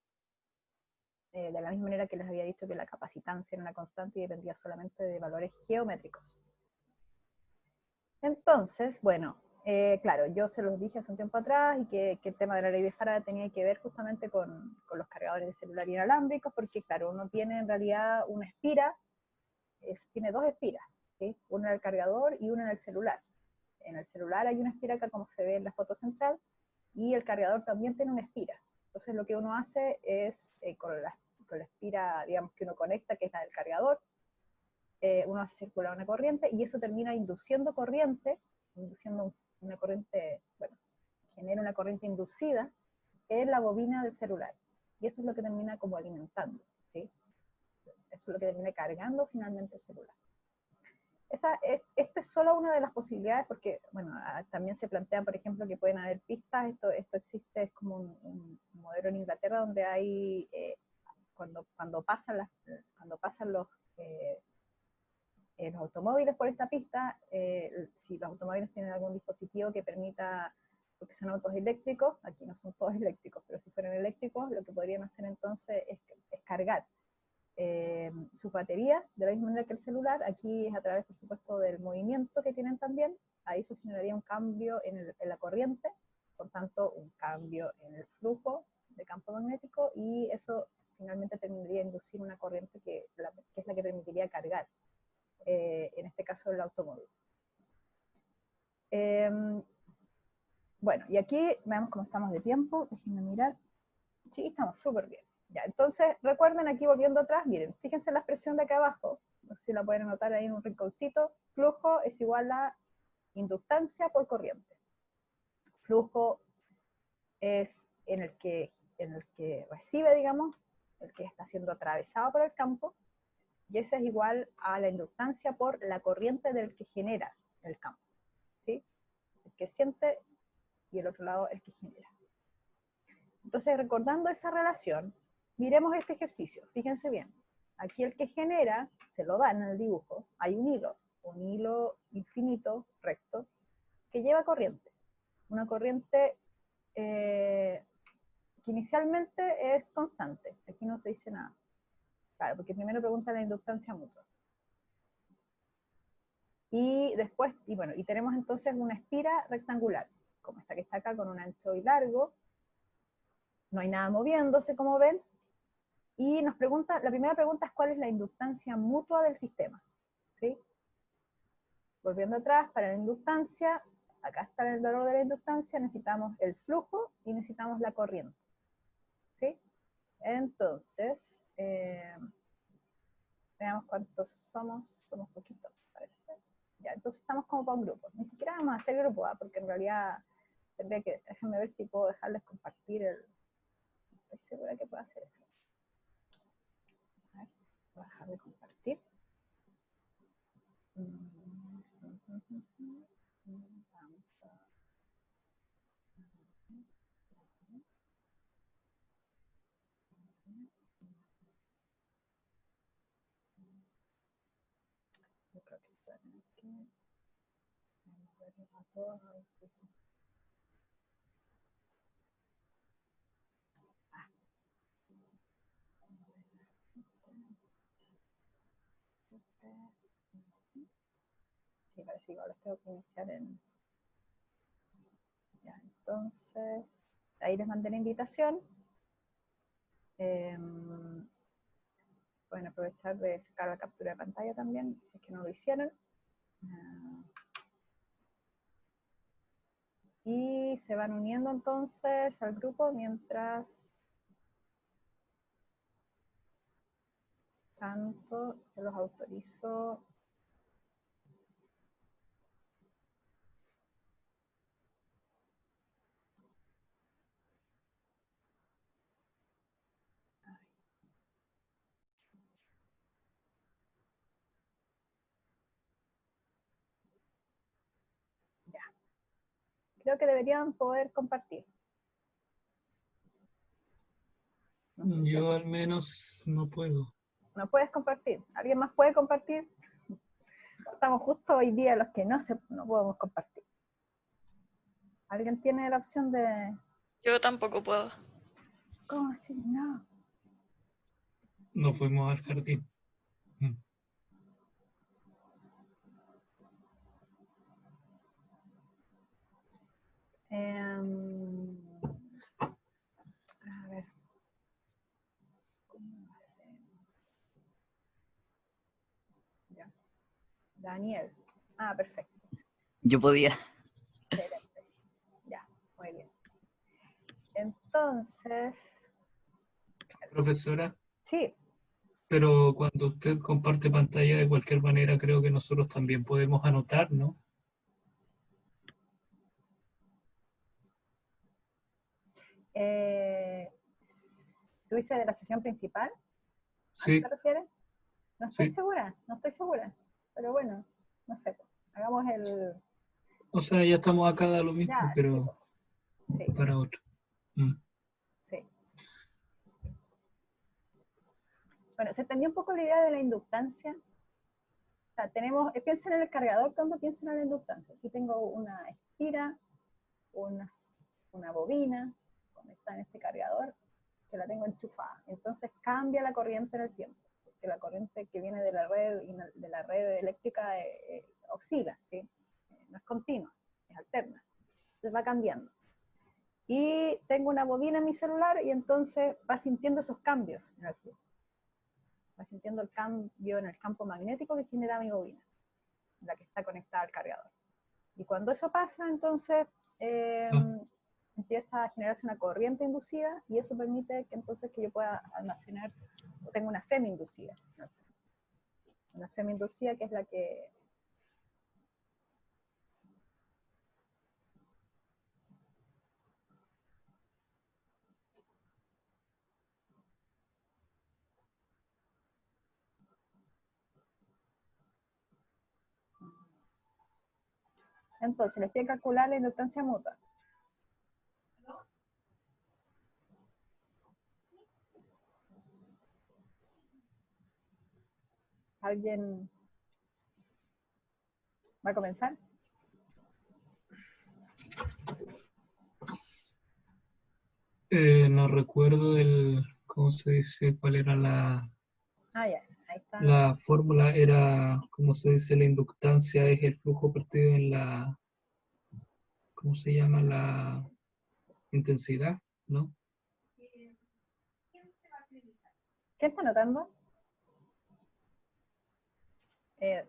De la misma manera que les había dicho que la capacitancia era una constante y dependía solamente de valores geométricos. Entonces, bueno, claro, yo se los dije hace un tiempo atrás y que el tema de la ley de Faraday tenía que ver justamente con los cargadores de celular inalámbricos, porque claro, uno tiene en realidad una espira, tiene dos espiras, ¿sí? Una en el cargador y una en el celular. En el celular hay una espira acá como se ve en la foto central, y el cargador también tiene una espira. Entonces lo que uno hace es, con la espira, digamos, que uno conecta, que es la del cargador, uno hace circular una corriente y eso termina induciendo corriente, una corriente, bueno, genera una corriente inducida en la bobina del celular. Y eso es lo que termina como alimentando, ¿sí? Eso es lo que termina cargando finalmente el celular. Esta es solo una de las posibilidades, porque, bueno, también se plantea, por ejemplo, que pueden haber pistas. Esto existe, es como un modelo en Inglaterra donde hay, cuando pasan los automóviles por esta pista, si los automóviles tienen algún dispositivo que permita, porque son autos eléctricos, aquí no son todos eléctricos, pero si fueran eléctricos, lo que podrían hacer entonces es cargar sus baterías de la misma manera que el celular. Aquí es a través, por supuesto, del movimiento que tienen también. Ahí eso generaría un cambio en la corriente, por tanto, un cambio en el flujo de campo magnético, y eso finalmente tendría que inducir una corriente que es la que permitiría cargar, en este caso el automóvil. Bueno, y aquí veamos cómo estamos de tiempo. Déjenme mirar. Sí, estamos súper bien. Ya, entonces, recuerden aquí volviendo atrás, miren, fíjense la expresión de acá abajo, no sé si la pueden anotar ahí en un rinconcito. Flujo es igual a inductancia por corriente. Flujo es en el que recibe, digamos, el que está siendo atravesado por el campo, y ese es igual a la inductancia por la corriente del que genera el campo, ¿sí? El que siente y el otro lado el que genera. Entonces, recordando esa relación, miremos este ejercicio. Fíjense bien. Aquí el que genera, se lo dan en el dibujo, hay un hilo infinito, recto, que lleva corriente. Una corriente que inicialmente es constante. Aquí no se dice nada. Claro, porque primero pregunta la inductancia mutua. Y después, y tenemos entonces una espira rectangular, como esta que está acá, con un ancho y largo. No hay nada moviéndose, como ven. Y la primera pregunta es cuál es la inductancia mutua del sistema. ¿Sí? Volviendo atrás, para la inductancia, acá está el valor de la inductancia, necesitamos el flujo y necesitamos la corriente. ¿Sí? Entonces, veamos cuántos somos poquitos, parece. Ya, entonces estamos como para un grupo. Ni siquiera vamos a hacer grupo A, porque en realidad tendría que, déjenme ver si puedo dejarles compartir estoy segura que puedo hacer eso. A ver, voy a dejar de compartir. Yo creo que está aquí. Vamos a ver a todos. Sí, parece que igual los tengo que iniciar en... Ya, entonces, ahí les mandé la invitación. Pueden aprovechar de sacar la captura de pantalla también, si es que no lo hicieron. Y se van uniendo entonces al grupo mientras tanto se los autorizo. Ya. Creo que deberían poder compartir. No sé Yo al menos no puedo. no puedes compartir. ¿Alguien más puede compartir? Estamos justo hoy día los que no podemos compartir. ¿Alguien tiene la opción de...? Yo tampoco puedo. ¿Cómo así? No. No fuimos al jardín. A ver. ¿Cómo hacemos? Ya. Daniel. Ah, perfecto. Yo podía. Excelente. Ya, muy bien. Entonces, Profesora, sí, pero cuando usted comparte pantalla de cualquier manera, creo que nosotros también podemos anotar, ¿no? ¿subiste de la sesión principal? ¿A qué Sí, te refieres? No estoy sí. segura, no estoy segura. Pero bueno, no sé. Hagamos el... O sea, ya estamos acá, da lo mismo, Ya, sí, pero sí, para otro. Mm. sí. Bueno, se entendió un poco la idea de la inductancia. O sea, piensen en el cargador cuando piensen en la inductancia. Si tengo una espira, una bobina conectada en este cargador, que la tengo enchufada. Entonces cambia la corriente en el tiempo, porque la corriente que viene de la red eléctrica oscila, ¿sí? No es continua, es alterna. Entonces va cambiando. Y tengo una bobina en mi celular y entonces va sintiendo esos cambios en el flujo. Va sintiendo el cambio en el campo magnético que genera mi bobina, la que está conectada al cargador. Y cuando eso pasa, entonces empieza a generarse una corriente inducida y eso permite que entonces que yo pueda almacenar, o tengo una FEM inducida. Una FEM inducida que es la que... Entonces, les voy a calcular la inductancia mutua. ¿Alguien va a comenzar? No recuerdo ¿cómo se dice? ¿Cuál era Ah, ya, ahí está. la fórmula? Era, ¿cómo se dice? La inductancia es el flujo partido en ¿cómo se llama? La intensidad, ¿no? ¿Qué está anotando? ¿Daniel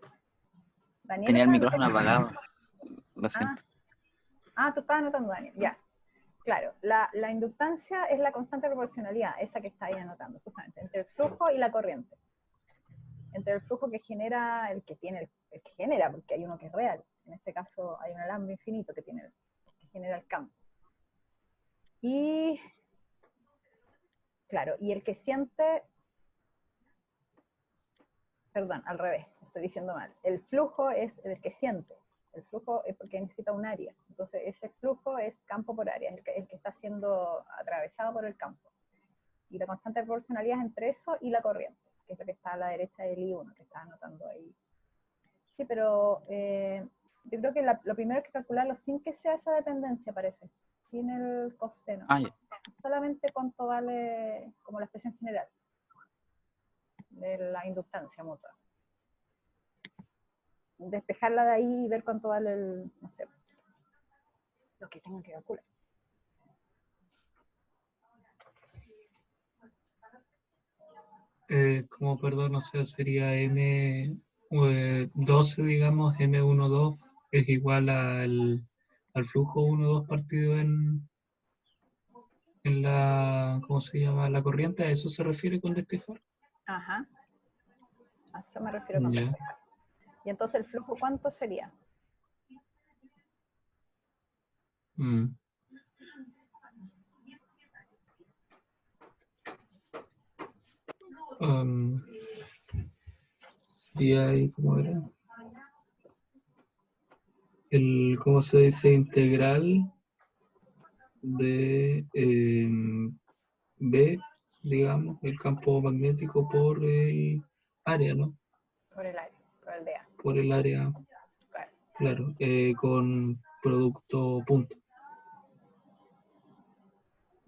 Tenía el está micrófono anotando? apagado. Lo siento. Tú estás anotando, Daniel, ya. Claro, la inductancia es la constante de proporcionalidad, esa que está ahí anotando, justamente, entre el flujo y la corriente. Entre el flujo que genera, el que genera, porque hay uno que es real. En este caso hay un alambre infinito que genera el campo. Y, claro, y el que siente, perdón, al revés, estoy diciendo mal. El flujo es el que siente. El flujo es porque necesita un área. Entonces, ese flujo es campo por área, el que está siendo atravesado por el campo. Y la constante de proporcionalidad es entre eso y la corriente, que es lo que está a la derecha del I1, que está anotando ahí. Sí, pero yo creo que lo primero es que calcularlo sin que sea esa dependencia, parece. Sin el coseno. Ah, ya. Solamente cuánto vale, como la expresión general de la inductancia mutua. Despejarla de ahí y ver cuánto vale el, no sé, lo que tengan que calcular. Como, perdón, o sea, sería M12, digamos, M12 es igual al flujo 1,2 partido en la, ¿cómo se llama? La corriente. ¿A eso se refiere con despejar? Ajá. A eso me refiero con Ya. despejar. Y entonces el flujo, ¿cuánto sería? Mm. Sería ahí, ¿cómo era? ¿Cómo se dice? Integral de B, digamos, el campo magnético por el área, ¿no? Por el área, por el DA. Por el área, Claro. claro, con producto punto.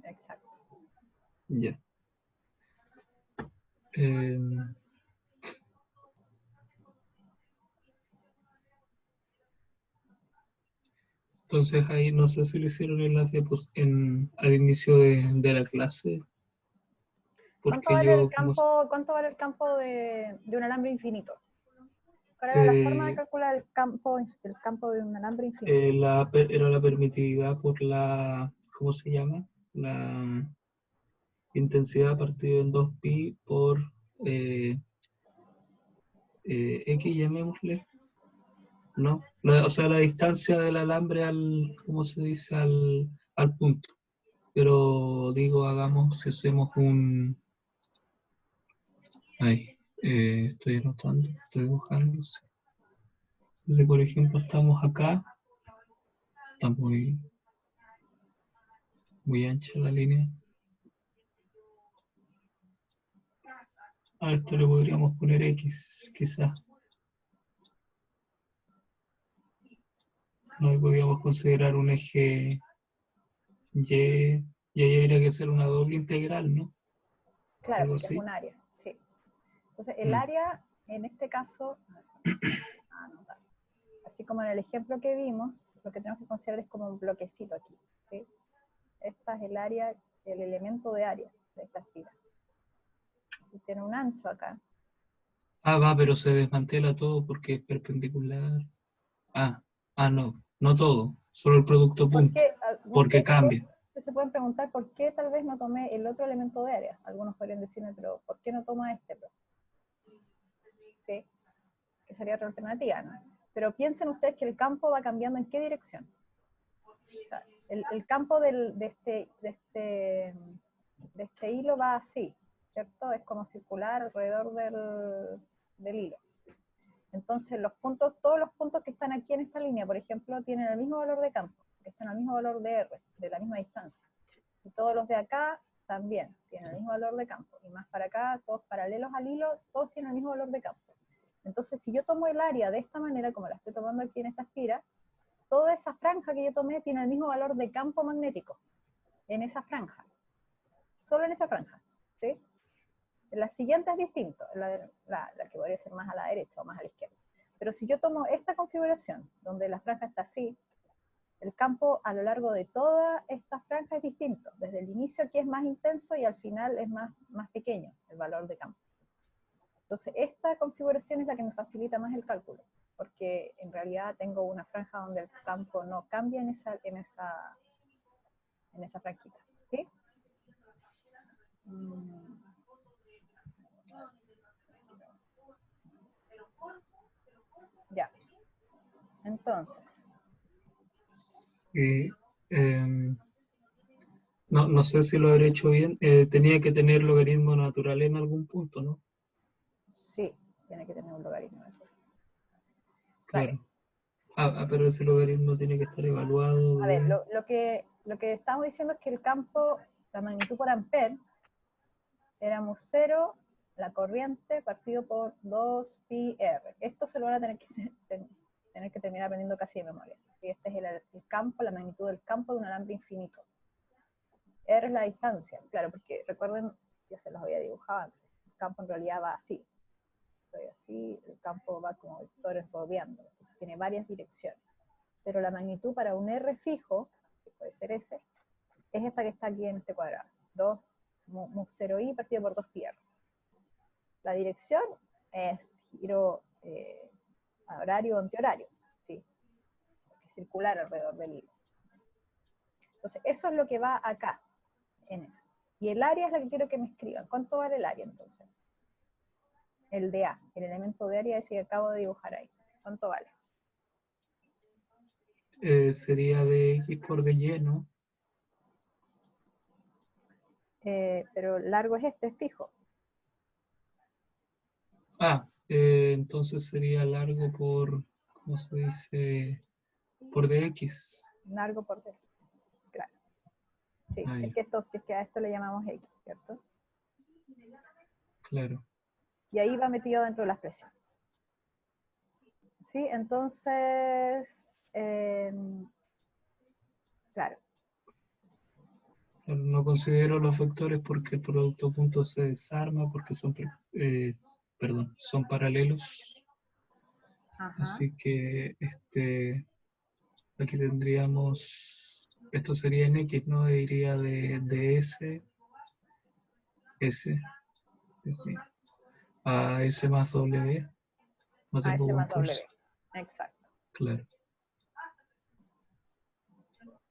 Exacto. Ya. Entonces ahí no sé si lo hicieron en las al inicio de la clase. ¿Cuánto Porque vale yo, el campo de un alambre infinito? ¿Cuál era la forma de eh, calcular el campo de un alambre infinito? era la permitividad por la, ¿cómo se llama? La intensidad partido en 2pi por X, llamémosle. ¿No? O sea, la distancia del alambre al, ¿cómo se dice? Al punto. Pero digo, hagamos, si hacemos un... Ahí, estoy anotando, estoy dibujando. Sí. Si por ejemplo estamos acá, está muy ancha la línea. A esto le podríamos poner X, quizás. No podríamos considerar un eje Y, y ahí habría que hacer una doble integral, ¿no? Claro, Algo porque es así. un área, sí. Entonces, el área, en este caso, anotar. Así como en el ejemplo que vimos, lo que tenemos que considerar es como un bloquecito aquí, ¿sí? Esta es el área, el elemento de área de esta espira. Y tiene un ancho acá. Ah, va, pero se desmantela todo porque es perpendicular. No todo, solo el producto punto, No porque sé, cambia. se pueden preguntar por qué tal vez no tomé el otro elemento de área. Algunos podrían decirme, pero ¿por qué no toma este? ¿Sí? Que sería otra alternativa, ¿no? Pero piensen ustedes que el campo va cambiando en qué dirección. O sea, el campo de este hilo va así, ¿cierto? Es como circular alrededor del hilo. Entonces todos los puntos que están aquí en esta línea, por ejemplo, tienen el mismo valor de campo, están al mismo valor de R, de la misma distancia. Y todos los de acá también tienen el mismo valor de campo. Y más para acá, todos paralelos al hilo, todos tienen el mismo valor de campo. Entonces, si yo tomo el área de esta manera, como la estoy tomando aquí en esta espira, toda esa franja que yo tomé tiene el mismo valor de campo magnético en esa franja. Solo en esa franja, ¿sí? La siguiente es distinto, la que podría ser más a la derecha o más a la izquierda. Pero si yo tomo esta configuración, donde la franja está así, el campo a lo largo de toda esta franja es distinto. Desde el inicio aquí es más intenso y al final es más pequeño el valor de campo. Entonces esta configuración es la que me facilita más el cálculo, porque en realidad tengo una franja donde el campo no cambia en esa franjita. ¿Sí? Ya. Entonces. No sé si lo habré hecho bien. Tenía que tener logaritmo natural en algún punto, ¿no? Sí, tiene que tener un logaritmo natural. claro. Pero ese logaritmo tiene que estar evaluado. A ver, lo que estamos diciendo es que el campo, la magnitud por ampere, éramos 0, la corriente partido por 2πr. Esto se lo van a tener que terminar aprendiendo casi de memoria. Y este es el campo, la magnitud del campo de un alambre infinito. R es la distancia, claro, porque recuerden, ya se los había dibujado antes, el campo en realidad va así. Estoy así, el campo va como vectores rodeando, entonces tiene varias direcciones. Pero la magnitud para un R fijo, que puede ser ese, es esta que está aquí en este cuadrado. 2 mu 0i partido por 2πr. La dirección es giro horario o antihorario, ¿sí? Es circular alrededor del hilo. Entonces, eso es lo que va acá, en eso. Y el área es la que quiero que me escriban. ¿Cuánto vale el área entonces? El de A, el elemento de área ese que acabo de dibujar ahí. ¿Cuánto vale? Sería de X por Y, ¿no? Pero largo es este, es fijo. Entonces sería largo por, ¿cómo se dice? Por dx. Largo por D. Claro. Sí, Ah, es que esto, si es que a esto le llamamos X, ¿cierto? claro. Y ahí va metido dentro de la expresión. ¿Sí? Entonces, claro. No considero los vectores porque el producto punto se desarma, porque son, son paralelos. Ajá. Así que aquí tendríamos, esto sería en X, ¿no? Iría de S a S más W. No A tengo S buen más W. pulso. Exacto. Claro.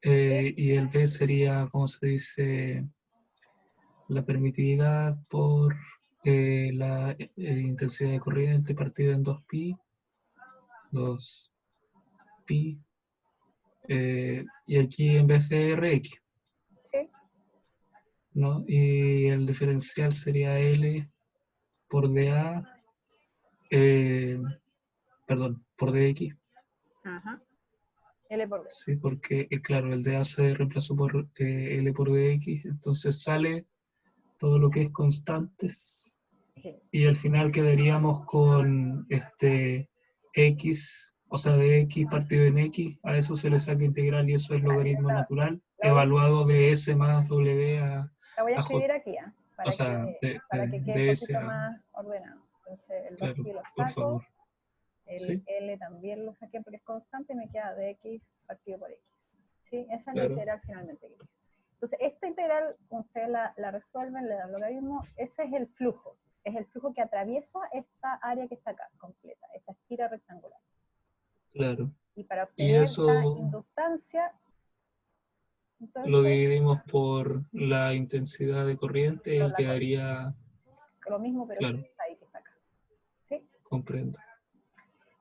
Y el B sería, ¿cómo se dice? La permitividad por la intensidad de corriente partida en 2pi, y aquí en vez de Rx, ¿Sí? ¿no? Y el diferencial sería L por dA, eh, perdón, por dx, Ajá. L por D. ¿sí? Porque, claro, el dA se reemplazó por L por dx, entonces sale todo lo que es constantes, Sí. y al final quedaríamos con x, o sea, de x partido en x, a eso se le saca integral y eso es logaritmo natural, evaluado de s más w La voy a a j, escribir aquí, o sea, para que quede un de s poquito a, más ordenado. Entonces, el claro, 2pi lo por saco, favor, el ¿sí? L también lo saqué porque es constante y me queda de x partido por x. ¿Sí? Esa es la Claro, integral finalmente. Entonces, esta integral, ustedes la resuelven, le dan logaritmo, ese es el flujo. Es el flujo que atraviesa esta área que está acá, completa, esta esfera rectangular. claro. Y para Y obtener la eso inductancia, lo entonces, dividimos por la intensidad de corriente por y la corriente. quedaría, Lo mismo, pero claro, ahí que está acá. ¿Sí? comprendo.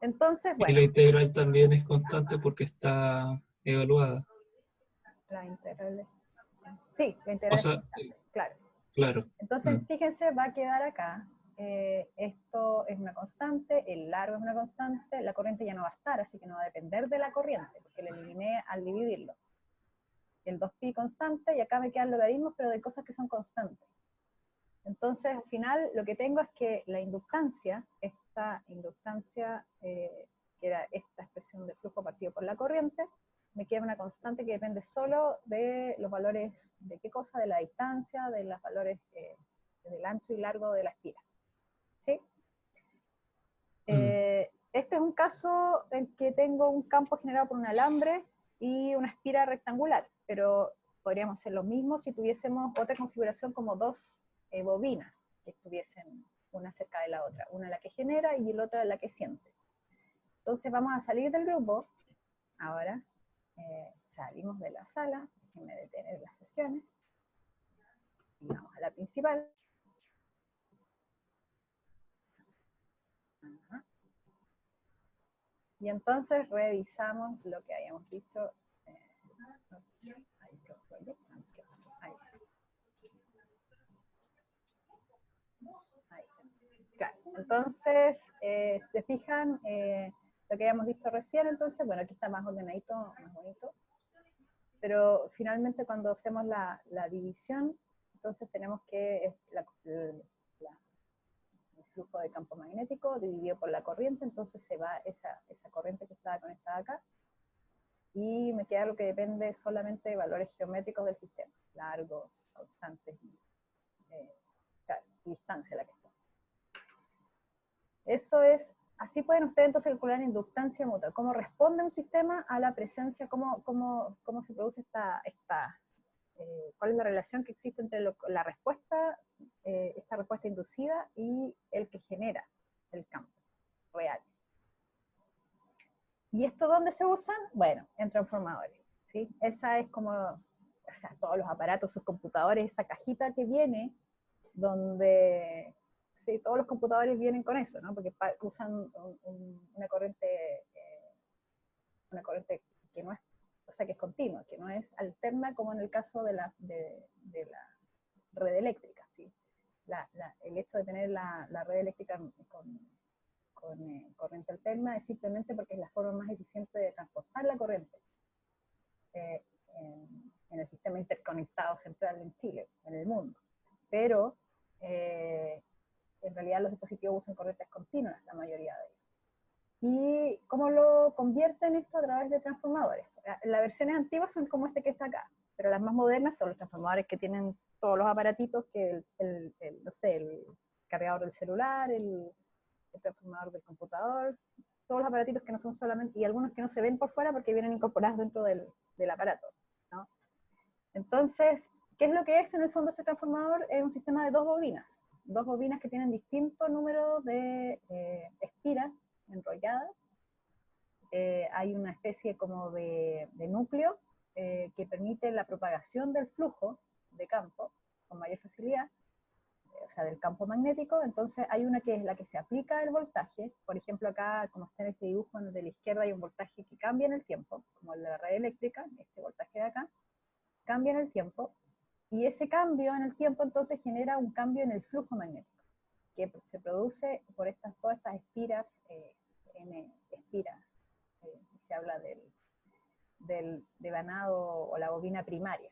Entonces, Y bueno, la integral también es constante porque está evaluada. la integral de... Sí, la O integral es sea, constante, claro. claro. Entonces, fíjense, va a quedar acá. Esto es una constante, el largo es una constante, la corriente ya no va a estar, así que no va a depender de la corriente, porque la eliminé al dividirlo. El 2pi constante, y acá me quedan logaritmos, pero de cosas que son constantes. Entonces, al final, lo que tengo es que la inductancia, esta inductancia, que era esta expresión de flujo partido por la corriente, me queda una constante que depende solo de los valores, ¿de qué cosa? De la distancia, de los valores del ancho y largo de la espira. ¿Sí? Este es un caso en que tengo un campo generado por un alambre y una espira rectangular, pero podríamos hacer lo mismo si tuviésemos otra configuración como dos bobinas que estuviesen una cerca de la otra, una la que genera y la otra la que siente. Entonces vamos a salir del grupo, ahora salimos de la sala, déjenme detener las sesiones, y vamos a la principal. Ajá. Y entonces revisamos lo que habíamos dicho. Claro. Entonces, se fijan, lo que habíamos visto recién. Entonces, bueno, aquí está más ordenadito, más bonito. Pero finalmente cuando hacemos la división, entonces tenemos que el flujo de campo magnético dividido por la corriente, entonces se va esa corriente que estaba conectada acá, y me queda lo que depende solamente de valores geométricos del sistema, largos, constantes, claro, y distancia a la que está. Eso es, así pueden ustedes entonces calcular inductancia mutua, cómo responde un sistema a la presencia, cómo se produce cuál es la relación que existe entre la respuesta, esta respuesta inducida, y el que genera el campo real. ¿Y esto dónde se usan? Bueno, en transformadores, ¿sí? Esa es como, o sea, todos los aparatos, sus computadores, esa cajita que viene, donde, sí, todos los computadores vienen con eso, ¿no? Porque usan una corriente que no es, o sea, que es continua, que no es alterna como en el caso de la red eléctrica, ¿sí? El hecho de tener la red eléctrica con corriente alterna es simplemente porque es la forma más eficiente de transportar la corriente en el sistema interconectado central en Chile, en el mundo. Pero en realidad los dispositivos usan corrientes continuas, la mayoría de ellos. ¿Y cómo lo convierten esto? A través de transformadores. Las versiones antiguas son como este que está acá, pero las más modernas son los transformadores que tienen todos los aparatitos, que no sé, el cargador del celular, el transformador del computador, todos los aparatitos que no son solamente, y algunos que no se ven por fuera porque vienen incorporados dentro del aparato, ¿no? Entonces, ¿qué es lo que es en el fondo ese transformador? Es un sistema de dos bobinas que tienen distinto número de espiras enrolladas. Hay una especie como de núcleo que permite la propagación del flujo de campo con mayor facilidad, o sea, del campo magnético. Entonces hay una que es la que se aplica el voltaje. Por ejemplo, acá, como está en este dibujo, de la izquierda hay un voltaje que cambia en el tiempo, como el de la red eléctrica, este voltaje de acá, cambia en el tiempo, y ese cambio en el tiempo entonces genera un cambio en el flujo magnético, que se produce por todas estas espiras, se habla del devanado o la bobina primaria,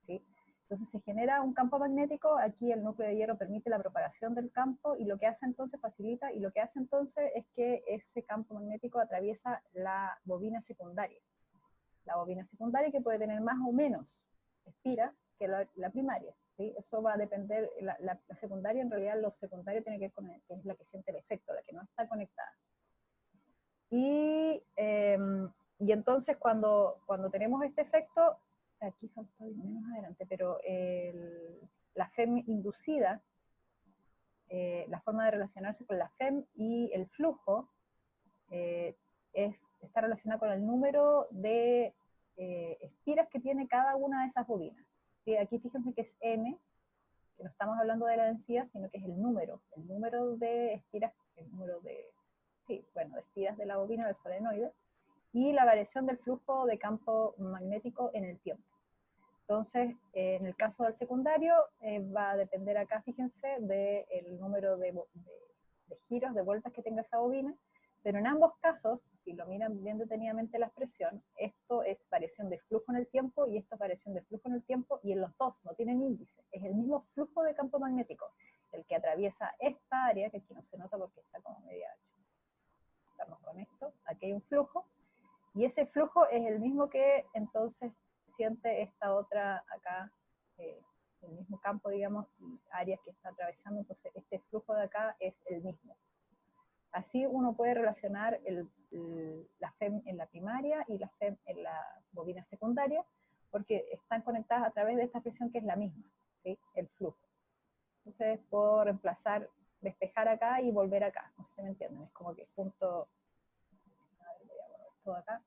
¿sí? Entonces se genera un campo magnético, aquí el núcleo de hierro permite la propagación del campo, y lo que hace entonces facilita, y lo que hace entonces es que ese campo magnético atraviesa la bobina secundaria. La bobina secundaria, que puede tener más o menos espiras que la primaria, ¿sí? Eso va a depender, la secundaria, en realidad lo secundario tiene que ver con que es la que siente el efecto, la que no está conectada. Y entonces cuando tenemos este efecto, aquí falta menos adelante, pero la FEM inducida, la forma de relacionarse con la FEM y el flujo está relacionada con el número de espiras que tiene cada una de esas bobinas. ¿Sí? Aquí fíjense que es N, que no estamos hablando de la densidad, sino que es el número de espiras, de espiras de la bobina del solenoide, y la variación del flujo de campo magnético en el tiempo. Entonces, en el caso del secundario, va a depender acá, fíjense, del número de giros, de vueltas que tenga esa bobina, pero en ambos casos, si lo miran bien detenidamente la expresión, esto es variación de flujo en el tiempo, y esto es variación de flujo en el tiempo, y en los dos no tienen índice, es el mismo flujo de campo magnético, el que atraviesa esta área, que aquí no se nota porque está como media, estamos con esto, aquí hay un flujo, y ese flujo es el mismo que entonces siente esta otra acá, el mismo campo, digamos, áreas que está atravesando, entonces este flujo de acá es el mismo. Así uno puede relacionar la FEM en la primaria y la FEM en la bobina secundaria, porque están conectadas a través de esta expresión que es la misma, ¿sí? El flujo. Entonces puedo reemplazar, despejar acá y volver acá, no sé si me entienden, es como que junto, a ver, voy a borrar todo acá.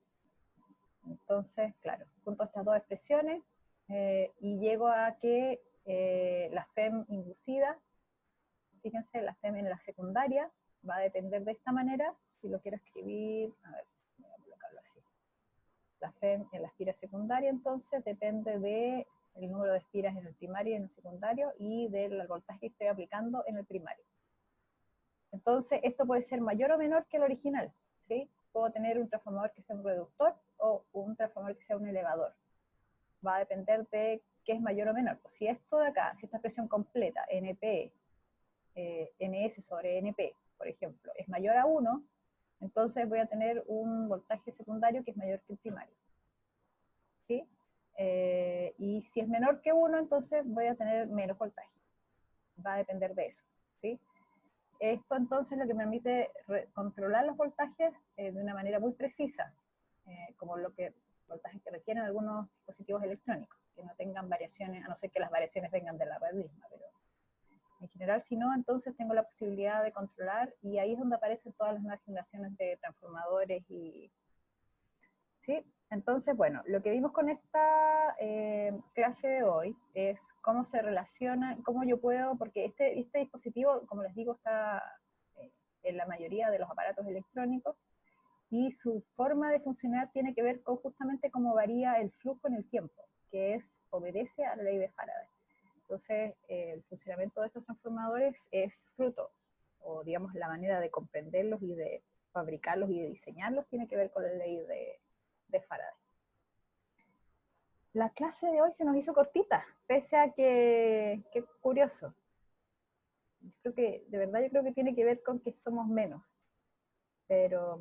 Entonces, claro, junto a estas dos expresiones, y llego a que la FEM inducida, fíjense, la FEM en la secundaria va a depender de esta manera. Si lo quiero escribir, a ver, voy a colocarlo así. La FEM en la espira secundaria, entonces, depende del número de espiras en el primario y en el secundario, y del voltaje que estoy aplicando en el primario. Entonces, esto puede ser mayor o menor que el original, ¿sí? puedo tener un transformador que sea un reductor o un transformador que sea un elevador. Va a depender de qué es mayor o menor. Pues si esto de acá, si esta presión completa, NP, NS sobre NP, por ejemplo, es mayor a 1, entonces voy a tener un voltaje secundario que es mayor que el primario. ¿Sí? Y si es menor que 1, entonces voy a tener menos voltaje. Va a depender de eso. ¿Sí? Esto entonces lo que me permite controlar los voltajes de una manera muy precisa, como voltajes que requieren algunos dispositivos electrónicos, que no tengan variaciones, a no ser que las variaciones vengan de la red misma, pero en general si no, entonces tengo la posibilidad de controlar, y ahí es donde aparecen todas las nuevas generaciones de transformadores y... ¿Sí? Entonces, bueno, lo que vimos con esta clase de hoy es cómo se relaciona, cómo yo puedo, porque este dispositivo, como les digo, está en la mayoría de los aparatos electrónicos, y su forma de funcionar tiene que ver con justamente cómo varía el flujo en el tiempo, que obedece a la ley de Faraday. Entonces, el funcionamiento de estos transformadores es fruto, o digamos la manera de comprenderlos y de fabricarlos y de diseñarlos tiene que ver con la ley de Faraday. La clase de hoy se nos hizo cortita, pese a que curioso. Creo que, de verdad, yo creo que tiene que ver con que somos menos. Pero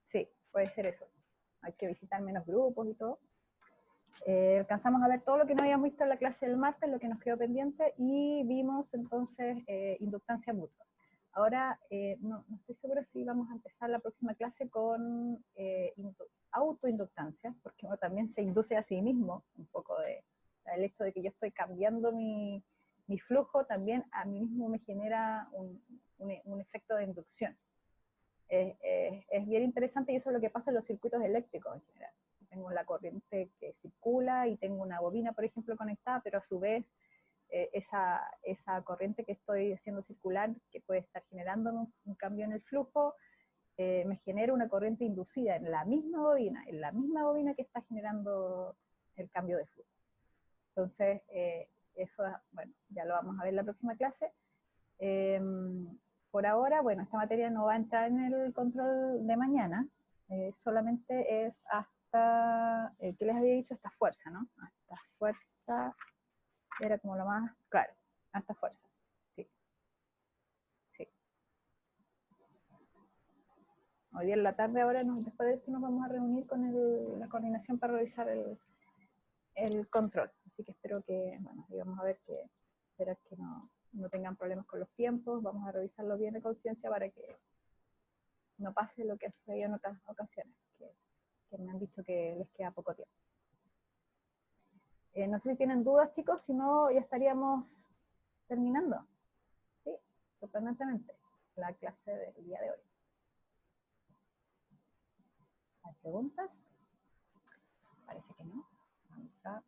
sí, puede ser eso. Hay que visitar menos grupos y todo. Alcanzamos a ver todo lo que no habíamos visto en la clase del martes, lo que nos quedó pendiente, y vimos entonces inductancia mutua. Ahora, no estoy segura si vamos a empezar la próxima clase con autoinductancia, porque uno también se induce a sí mismo, un poco el hecho de que yo estoy cambiando mi flujo, también a mí mismo me genera un efecto de inducción. Es bien interesante, y eso es lo que pasa en los circuitos eléctricos en general. Tengo la corriente que circula y tengo una bobina, por ejemplo, conectada, pero a su vez esa corriente que estoy haciendo circular, que puede estar generando un cambio en el flujo, me genera una corriente inducida en la misma bobina que está generando el cambio de flujo. Entonces, eso, bueno, ya lo vamos a ver en la próxima clase. Por ahora, bueno, esta materia no va a entrar en el control de mañana, solamente es hasta, ¿qué les había dicho? Hasta fuerza, ¿no? Hasta fuerza, era como lo más, claro, hasta fuerza, sí. Sí. Hoy día en la tarde, ahora, después de esto nos vamos a reunir con la coordinación para revisar el control, así que espero que, bueno, y vamos a ver espero que no tengan problemas con los tiempos, vamos a revisarlo bien de conciencia para que no pase lo que ha sucedido en otras ocasiones, que me han dicho que les queda poco tiempo. No sé si tienen dudas, chicos, si no ya estaríamos terminando. Sí, sorprendentemente, la clase del día de hoy. ¿Hay preguntas? Parece que no. Vamos a